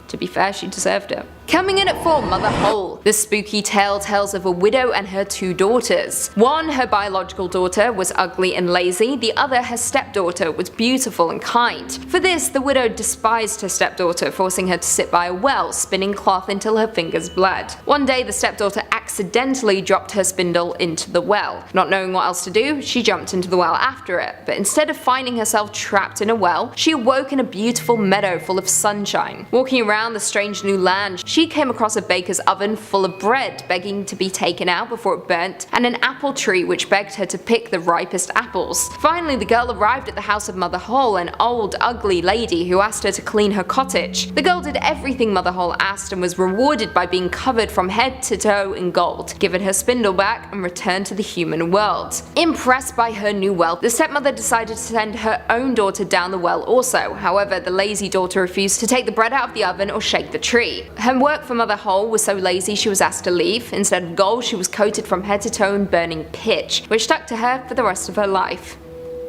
To be fair, she deserved it. Coming in at 4, Mother Hole. This spooky tale tells of a widow and her 2 daughters. One, her biological daughter, was ugly and lazy. The other, her stepdaughter, was beautiful and kind. For this, the widow despised her stepdaughter, forcing her to sit by a well, spinning cloth until her fingers bled. One day, the stepdaughter accidentally dropped her spindle into the well. Not knowing what else to do, she jumped into the well after it, but instead of finding herself trapped in a well, she awoke in a beautiful meadow full of sunshine. Walking around the strange new land, she came across a baker's oven full of bread begging to be taken out before it burnt, and an apple tree which begged her to pick the ripest apples. Finally, the girl arrived at the house of Mother Hole, an old, ugly lady who asked her to clean her cottage. The girl did everything Mother Hole asked and was rewarded by being covered from head to toe in gold, given her spindle back, and returned to the human world. Impressed by her new wealth, the stepmother decided to send her own daughter down the well also. However, the lazy daughter refused to take the bread out of the oven or shake the tree. Her work for Mother Hole was so lazy she was asked to leave. Instead of gold, she was coated from head to toe in burning pitch, which stuck to her for the rest of her life.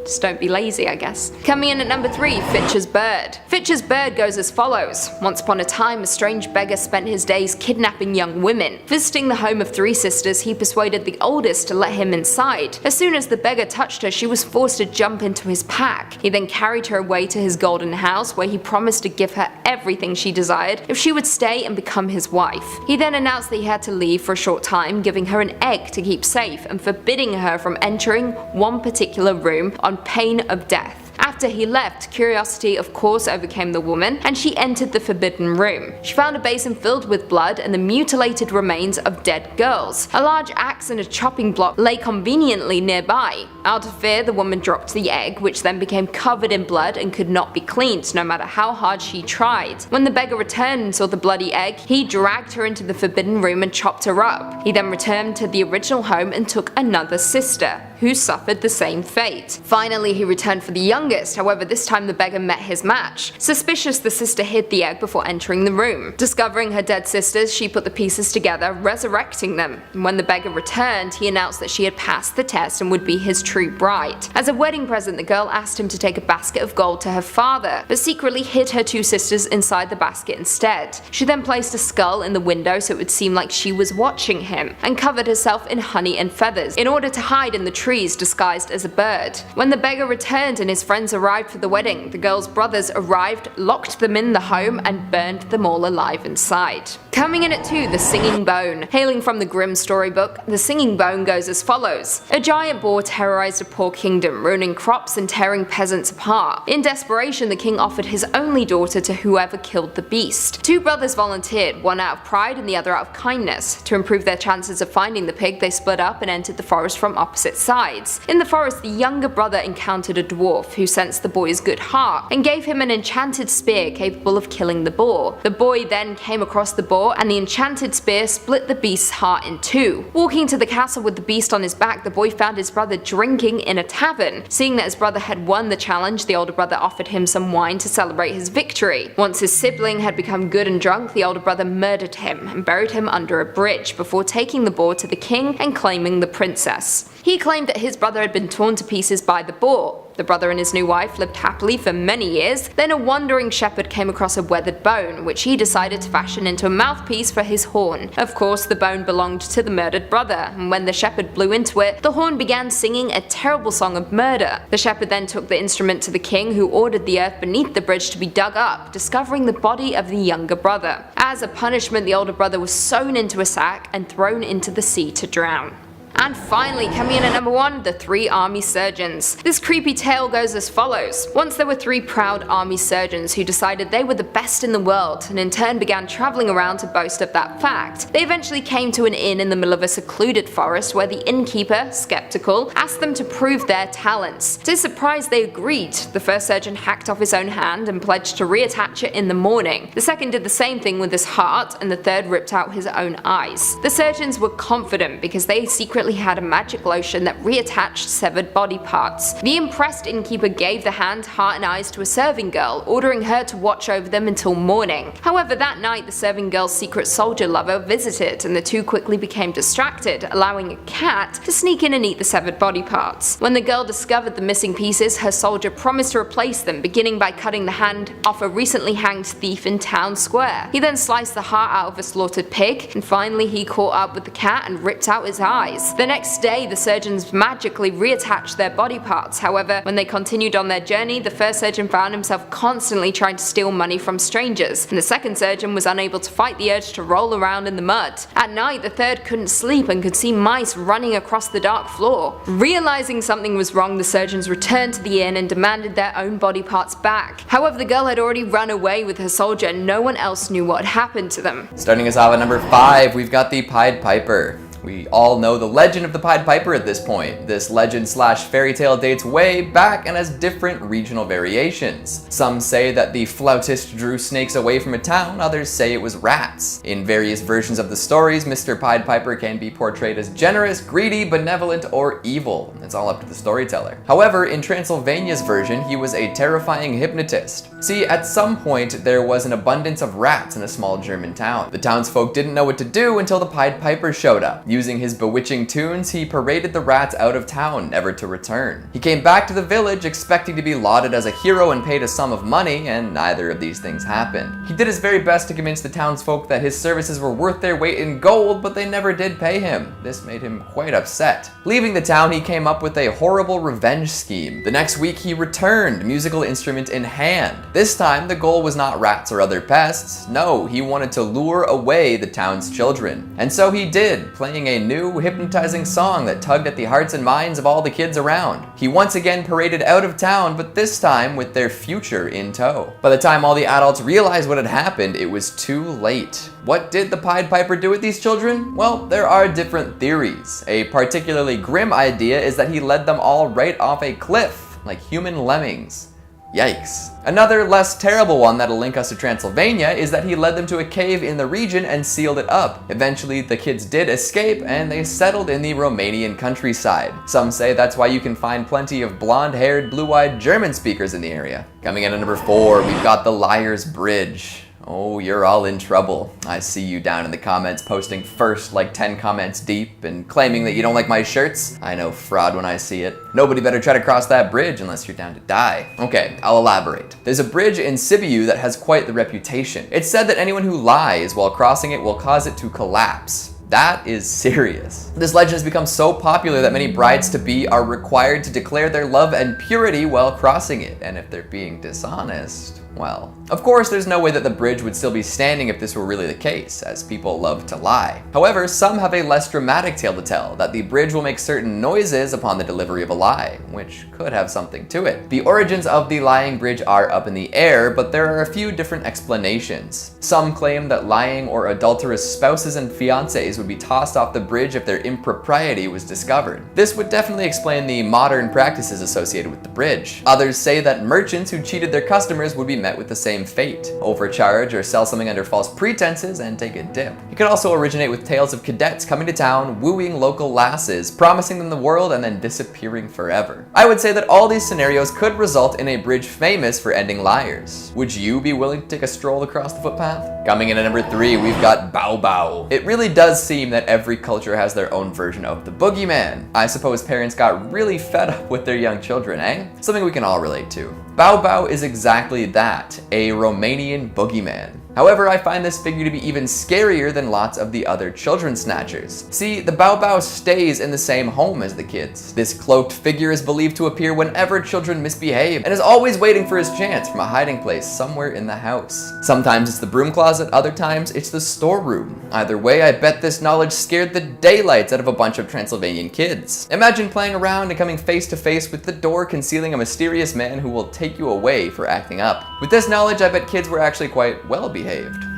Just don't be lazy, I guess. Coming in at number 3, Fitchers Bird. Fitchers Bird goes as follows. Once upon a time, a strange beggar spent his days kidnapping young women. Visiting the home of 3 sisters, he persuaded the oldest to let him inside. As soon as the beggar touched her, she was forced to jump into his pack. He then carried her away to his golden house, where he promised to give her everything she desired if she would stay and become his wife. He then announced that he had to leave for a short time, giving her an egg to keep safe and forbidding her from entering one particular room on pain of death. After he left, curiosity of course overcame the woman, and she entered the forbidden room. She found a basin filled with blood and the mutilated remains of dead girls. A large axe and a chopping block lay conveniently nearby. Out of fear, the woman dropped the egg, which then became covered in blood and could not be cleaned, no matter how hard she tried. When the beggar returned and saw the bloody egg, he dragged her into the forbidden room and chopped her up. He then returned to the original home and took another sister, who suffered the same fate. Finally, he returned for the youngest, however this time the beggar met his match. Suspicious, the sister hid the egg before entering the room. Discovering her dead sisters, she put the pieces together, resurrecting them. When the beggar returned, he announced that she had passed the test and would be his true bride. As a wedding present, the girl asked him to take a basket of gold to her father, but secretly hid her 2 sisters inside the basket instead. She then placed a skull in the window so it would seem like she was watching him, and covered herself in honey and feathers in order to hide in the trees disguised as a bird. When the beggar returned and his friends arrived for the wedding, the girl's brothers arrived, locked them in the home, and burned them all alive inside. Coming in at 2, The Singing Bone. Hailing from the Grimm storybook, The Singing Bone goes as follows. A giant boar terrorized a poor kingdom, ruining crops and tearing peasants apart. In desperation, the king offered his only daughter to whoever killed the beast. 2 brothers volunteered, one out of pride and the other out of kindness. To improve their chances of finding the pig, they split up and entered the forest from opposite sides. In the forest, the younger brother encountered a dwarf who sensed the boy's good heart and gave him an enchanted spear capable of killing the boar. The boy then came across the boar, and the enchanted spear split the beast's heart in 2. Walking to the castle with the beast on his back, the boy found his brother drinking in a tavern. Seeing that his brother had won the challenge, the older brother offered him some wine to celebrate his victory. Once his sibling had become good and drunk, the older brother murdered him and buried him under a bridge before taking the boar to the king and claiming the princess. He claimed that his brother had been torn to pieces by the boar. The brother and his new wife lived happily for many years. Then a wandering shepherd came across a weathered bone, which he decided to fashion into a mouthpiece for his horn. Of course, the bone belonged to the murdered brother, and when the shepherd blew into it, the horn began singing a terrible song of murder. The shepherd then took the instrument to the king, who ordered the earth beneath the bridge to be dug up, discovering the body of the younger brother. As a punishment, the older brother was sewn into a sack and thrown into the sea to drown. And finally, coming in at number 1, The 3 Army Surgeons. This creepy tale goes as follows. Once there were 3 proud army surgeons who decided they were the best in the world, and in turn began traveling around to boast of that fact. They eventually came to an inn in the middle of a secluded forest where the innkeeper, skeptical, asked them to prove their talents. To his surprise, they agreed. The first surgeon hacked off his own hand and pledged to reattach it in the morning. The second did the same thing with his heart, and the third ripped out his own eyes. The surgeons were confident because they secretly had a magic lotion that reattached severed body parts. The impressed innkeeper gave the hand, heart and eyes to a serving girl, ordering her to watch over them until morning. However, that night the serving girl's secret soldier lover visited, and the two quickly became distracted, allowing a cat to sneak in and eat the severed body parts. When the girl discovered the missing pieces, her soldier promised to replace them, beginning by cutting the hand off a recently hanged thief in town square. He then sliced the heart out of a slaughtered pig, and finally he caught up with the cat and ripped out his eyes. The next day, the surgeons magically reattached their body parts. However, when they continued on their journey, the first surgeon found himself constantly trying to steal money from strangers, and the second surgeon was unable to fight the urge to roll around in the mud. At night, the third couldn't sleep and could see mice running across the dark floor. Realizing something was wrong, the surgeons returned to the inn and demanded their own body parts back. However, the girl had already run away with her soldier and no one else knew what had happened to them. Starting us off at number 5, we've got the Pied Piper. We all know the legend of the Pied Piper at this point. This legend slash fairy tale dates way back and has different regional variations. Some say that the flautist drew snakes away from a town, others say it was rats. In various versions of the stories, Mr. Pied Piper can be portrayed as generous, greedy, benevolent, or evil. It's all up to the storyteller. However, in Transylvania's version, he was a terrifying hypnotist. See, at some point, there was an abundance of rats in a small German town. The townsfolk didn't know what to do until the Pied Piper showed up. Using his bewitching tunes, he paraded the rats out of town, never to return. He came back to the village expecting to be lauded as a hero and paid a sum of money, and neither of these things happened. He did his very best to convince the townsfolk that his services were worth their weight in gold, but they never did pay him. This made him quite upset. Leaving the town, he came up with a horrible revenge scheme. The next week, he returned, musical instrument in hand. This time, the goal was not rats or other pests. No, he wanted to lure away the town's children. And so he did, playing a new, hypnotizing song that tugged at the hearts and minds of all the kids around. He once again paraded out of town, but this time with their future in tow. By the time all the adults realized what had happened, it was too late. What did the Pied Piper do with these children? Well, there are different theories. A particularly grim idea is that he led them all right off a cliff, like human lemmings. Yikes. Another less terrible one that'll link us to Transylvania is that he led them to a cave in the region and sealed it up. Eventually, the kids did escape and they settled in the Romanian countryside. Some say that's why you can find plenty of blonde-haired, blue-eyed German speakers in the area. Coming in at number 4, we've got the Liar's Bridge. Oh, you're all in trouble. I see you down in the comments posting first like 10 comments deep and claiming that you don't like my shirts. I know fraud when I see it. Nobody better try to cross that bridge unless you're down to die. Okay, I'll elaborate. There's a bridge in Sibiu that has quite the reputation. It's said that anyone who lies while crossing it will cause it to collapse. That is serious. This legend has become so popular that many brides-to-be are required to declare their love and purity while crossing it, and if they're being dishonest, well, of course, there's no way that the bridge would still be standing if this were really the case, as people love to lie. However, some have a less dramatic tale to tell, that the bridge will make certain noises upon the delivery of a lie, which could have something to it. The origins of the lying bridge are up in the air, but there are a few different explanations. Some claim that lying or adulterous spouses and fiancés would be tossed off the bridge if their impropriety was discovered. This would definitely explain the modern practices associated with the bridge. Others say that merchants who cheated their customers would be met with the same fate: overcharge or sell something under false pretenses and take a dip. It could also originate with tales of cadets coming to town, wooing local lasses, promising them the world, and then disappearing forever. I would say that all these scenarios could result in a bridge famous for ending liars. Would you be willing to take a stroll across the footpath? Coming in at number 3, we've got Bao Bao. It really does seem that every culture has their own version of the boogeyman. I suppose parents got really fed up with their young children, eh? Something we can all relate to. Bao Bao is exactly that, a Romanian boogeyman. However, I find this figure to be even scarier than lots of the other children snatchers. See, the Bao Bao stays in the same home as the kids. This cloaked figure is believed to appear whenever children misbehave and is always waiting for his chance from a hiding place somewhere in the house. Sometimes it's the broom closet, other times it's the storeroom. Either way, I bet this knowledge scared the daylights out of a bunch of Transylvanian kids. Imagine playing around and coming face to face with the door concealing a mysterious man who will take you away for acting up. With this knowledge, I bet kids were actually quite well behaved.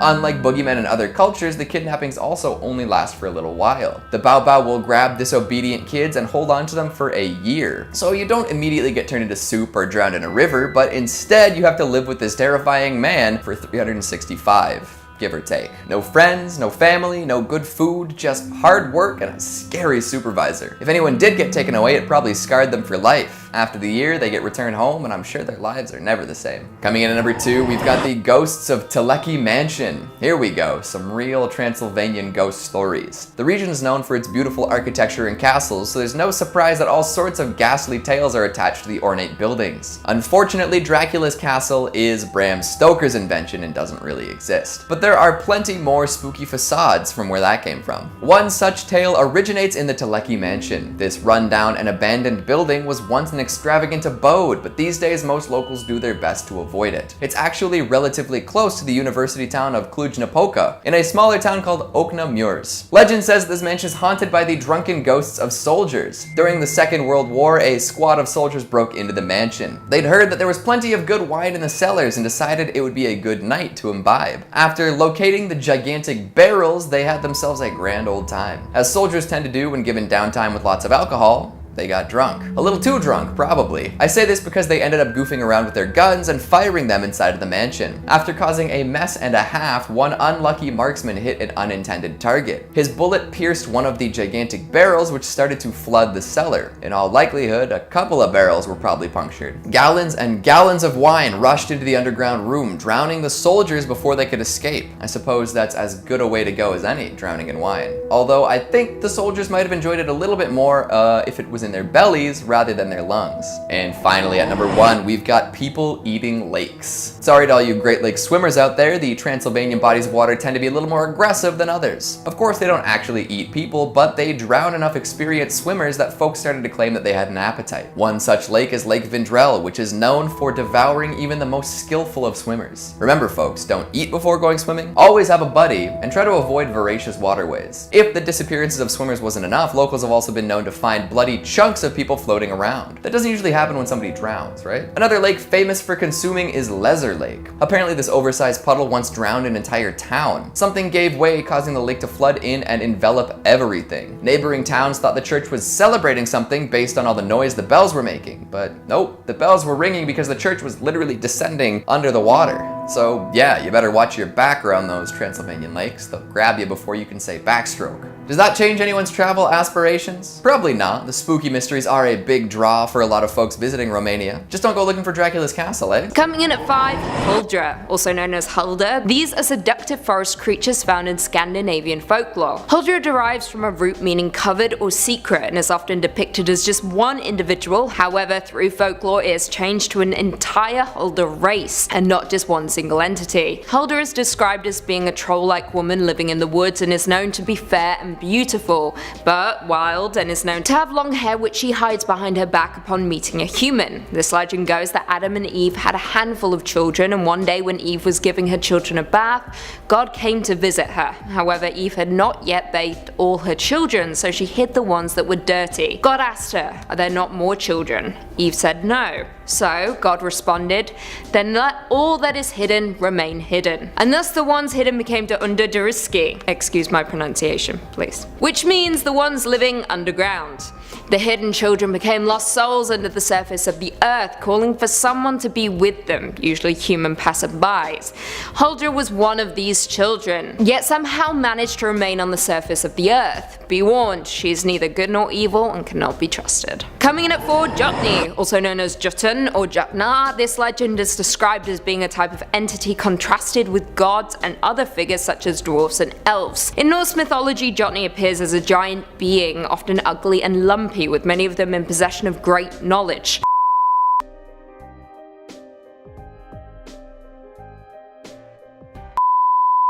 Unlike boogeymen in other cultures, the kidnappings also only last for a little while. The Bao Bao will grab disobedient kids and hold on to them for a year. So you don't immediately get turned into soup or drowned in a river, but instead you have to live with this terrifying man for 365. Give or take. No friends, no family, no good food, just hard work and a scary supervisor. If anyone did get taken away, it probably scarred them for life. After the year, they get returned home, and I'm sure their lives are never the same. Coming in at number 2, we've got the Ghosts of Teleki Mansion. Here we go, some real Transylvanian ghost stories. The region is known for its beautiful architecture and castles, so there's no surprise that all sorts of ghastly tales are attached to the ornate buildings. Unfortunately, Dracula's castle is Bram Stoker's invention and doesn't really exist. But there are plenty more spooky facades from where that came from. One such tale originates in the Teleki Mansion. This rundown and abandoned building was once an extravagant abode, but these days most locals do their best to avoid it. It's actually relatively close to the university town of Cluj-Napoca, in a smaller town called Okna Murs. Legend says this mansion is haunted by the drunken ghosts of soldiers. During the Second World War, a squad of soldiers broke into the mansion. They'd heard that there was plenty of good wine in the cellars and decided it would be a good night to imbibe. After locating the gigantic barrels, they had themselves a grand old time. As soldiers tend to do when given downtime with lots of alcohol, they got drunk. A little too drunk, probably. I say this because they ended up goofing around with their guns and firing them inside of the mansion. After causing a mess and a half, one unlucky marksman hit an unintended target. His bullet pierced one of the gigantic barrels, which started to flood the cellar. In all likelihood, a couple of barrels were probably punctured. Gallons and gallons of wine rushed into the underground room, drowning the soldiers before they could escape. I suppose that's as good a way to go as any, drowning in wine. Although I think the soldiers might have enjoyed it a little bit more if it was in their bellies rather than their lungs. And finally, at number 1, we've got people eating lakes. Sorry to all you Great Lakes swimmers out there, the Transylvanian bodies of water tend to be a little more aggressive than others. Of course, they don't actually eat people, but they drown enough experienced swimmers that folks started to claim that they had an appetite. One such lake is Lake Vendrell, which is known for devouring even the most skillful of swimmers. Remember folks, don't eat before going swimming, always have a buddy, and try to avoid voracious waterways. If the disappearances of swimmers wasn't enough, locals have also been known to find bloody chunks of people floating around. That doesn't usually happen when somebody drowns, right? Another lake famous for consuming is Lesser Lake. Apparently this oversized puddle once drowned an entire town. Something gave way, causing the lake to flood in and envelop everything. Neighboring towns thought the church was celebrating something based on all the noise the bells were making, but nope, the bells were ringing because the church was literally descending under the water. So yeah, you better watch your back around those Transylvanian lakes. They'll grab you before you can say backstroke. Does that change anyone's travel aspirations? Probably not. The spooky mysteries are a big draw for a lot of folks visiting Romania. Just don't go looking for Dracula's castle, eh? Coming in at 5, Huldra, also known as Hulda. These are seductive forest creatures found in Scandinavian folklore. Huldra derives from a root meaning covered or secret and is often depicted as just one individual. However, through folklore it has changed to an entire Hulda race and not just one single entity. Hulda is described as being a troll-like woman living in the woods and is known to be fair and beautiful, but wild, and is known to have long hair which she hides behind her back upon meeting a human. This legend goes that Adam and Eve had a handful of children, and one day when Eve was giving her children a bath, God came to visit her. However, Eve had not yet bathed all her children, so she hid the ones that were dirty. God asked her, "Are there not more children?" Eve said no. So God responded, "Then let all that is hidden remain hidden." And thus the ones hidden became the underjuriski, excuse my pronunciation please, which means the ones living underground. The hidden children became lost souls under the surface of the earth, calling for someone to be with them, usually human passerbys. Huldra was one of these children, yet somehow managed to remain on the surface of the earth. Be warned, she is neither good nor evil and cannot be trusted. Coming in at 4, Jotny, also known as Jotun or Jotnar. This legend is described as being a type of entity contrasted with gods and other figures such as dwarfs and elves. In Norse mythology, Jotny appears as a giant being, often ugly and lumpy, with many of them in possession of great knowledge.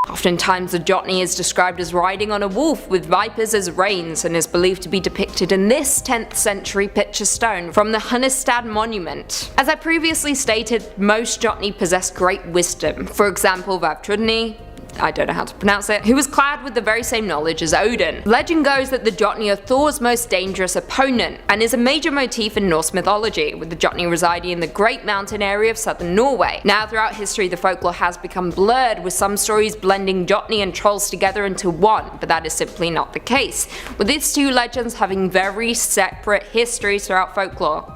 Oftentimes the Jotny is described as riding on a wolf with vipers as reins and is believed to be depicted in this 10th century picture stone from the Hunnestad monument. As I previously stated, most Jotny possess great wisdom. For example, Vavtrudni, I don't know how to pronounce it, who was clad with the very same knowledge as Odin. Legend goes that the Jotny are Thor's most dangerous opponent, and is a major motif in Norse mythology, with the Jotny residing in the Great Mountain area of southern Norway. Now throughout history the folklore has become blurred, with some stories blending Jotny and trolls together into one, but that is simply not the case, with these two legends having very separate histories throughout folklore.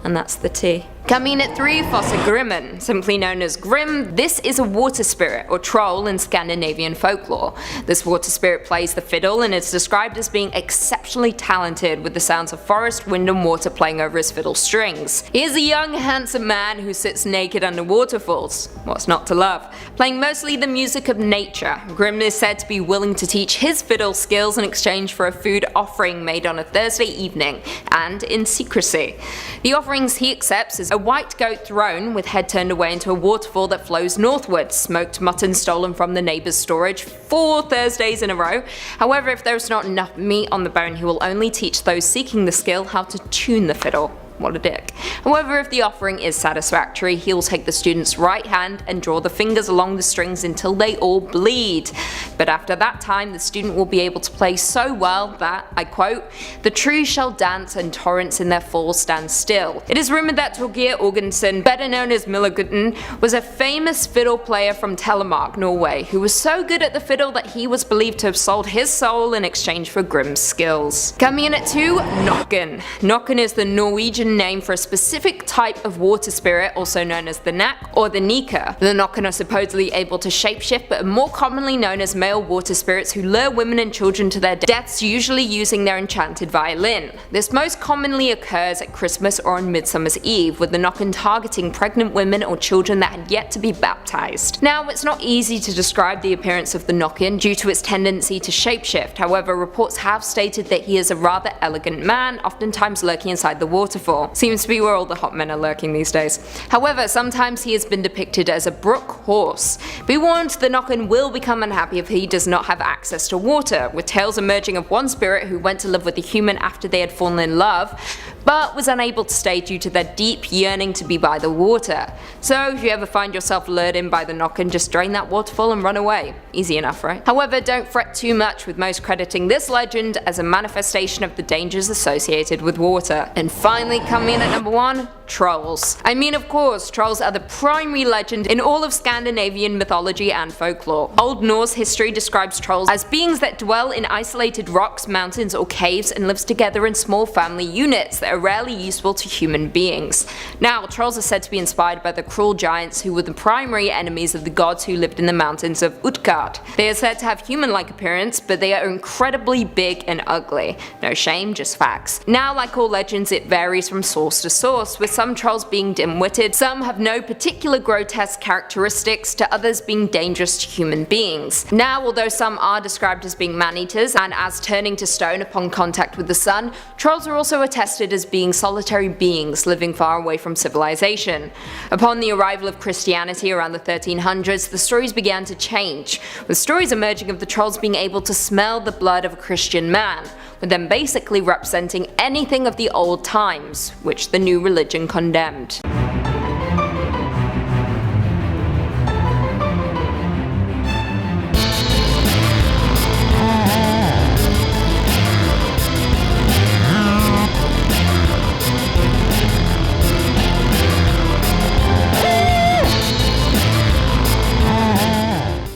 And that's the tea. Coming in at 3, Fossagrimmen. Simply known as Grim, this is a water spirit or troll in Scandinavian folklore. This water spirit plays the fiddle and is described as being exceptionally talented with the sounds of forest, wind and water playing over his fiddle strings. He is a young handsome man who sits naked under waterfalls. What's not to love? Playing mostly the music of nature. Grim is said to be willing to teach his fiddle skills in exchange for a food offering made on a Thursday evening, and in secrecy. The offerings he accepts is a white goat thrown with head turned away into a waterfall that flows northwards, smoked mutton stolen from the neighbour's storage 4 Thursdays in a row. However, if there's not enough meat on the bone, he will only teach those seeking the skill how to tune the fiddle. What a dick. However, if the offering is satisfactory, he'll take the student's right hand and draw the fingers along the strings until they all bleed. But after that time, the student will be able to play so well that, I quote, "the trees shall dance and torrents in their falls stand still." It is rumoured that Torgeir Orgensen, better known as Millegutten, was a famous fiddle player from Telemark, Norway, who was so good at the fiddle that he was believed to have sold his soul in exchange for Grimm's skills. Coming in at 2, Nokken. Nokken is the Norwegian name for a specific type of water spirit, also known as the Nak or the Nika. The Nokken are supposedly able to shapeshift, but are more commonly known as male water spirits who lure women and children to their deaths, usually using their enchanted violin. This most commonly occurs at Christmas or on Midsummer's Eve, with the Nokken targeting pregnant women or children that had yet to be baptized. Now, it's not easy to describe the appearance of the Nokken due to its tendency to shapeshift. However, reports have stated that he is a rather elegant man, oftentimes lurking inside the waterfall. Seems to be where all the hot men are lurking these days. However, sometimes he has been depicted as a brook horse. Be warned, the Nokken will become unhappy if he does not have access to water, with tales emerging of one spirit who went to live with a human after they had fallen in love, but was unable to stay due to their deep yearning to be by the water. So if you ever find yourself lured in by the Nokken, just drain that waterfall and run away. Easy enough, right? However, don't fret too much, with most crediting this legend as a manifestation of the dangers associated with water. And finally, coming in at number 1, trolls. I mean, of course, trolls are the primary legend in all of Scandinavian mythology and folklore. Old Norse history describes trolls as beings that dwell in isolated rocks, mountains or caves and lives together in small family units that are rarely useful to human beings. Now, trolls are said to be inspired by the cruel giants who were the primary enemies of the gods who lived in the mountains of Utgard. They are said to have human-like appearance, but they are incredibly big and ugly. No shame, just facts. Now, like all legends, it varies from source to source, with some trolls being dim-witted, some have no particular grotesque characteristics, to others being dangerous to human beings. Now, although some are described as being man-eaters and as turning to stone upon contact with the sun, trolls are also attested as being solitary beings living far away from civilization. Upon the arrival of Christianity around the 1300s, the stories began to change, with stories emerging of the trolls being able to smell the blood of a Christian man, with them basically representing anything of the old times, which the new religion condemned.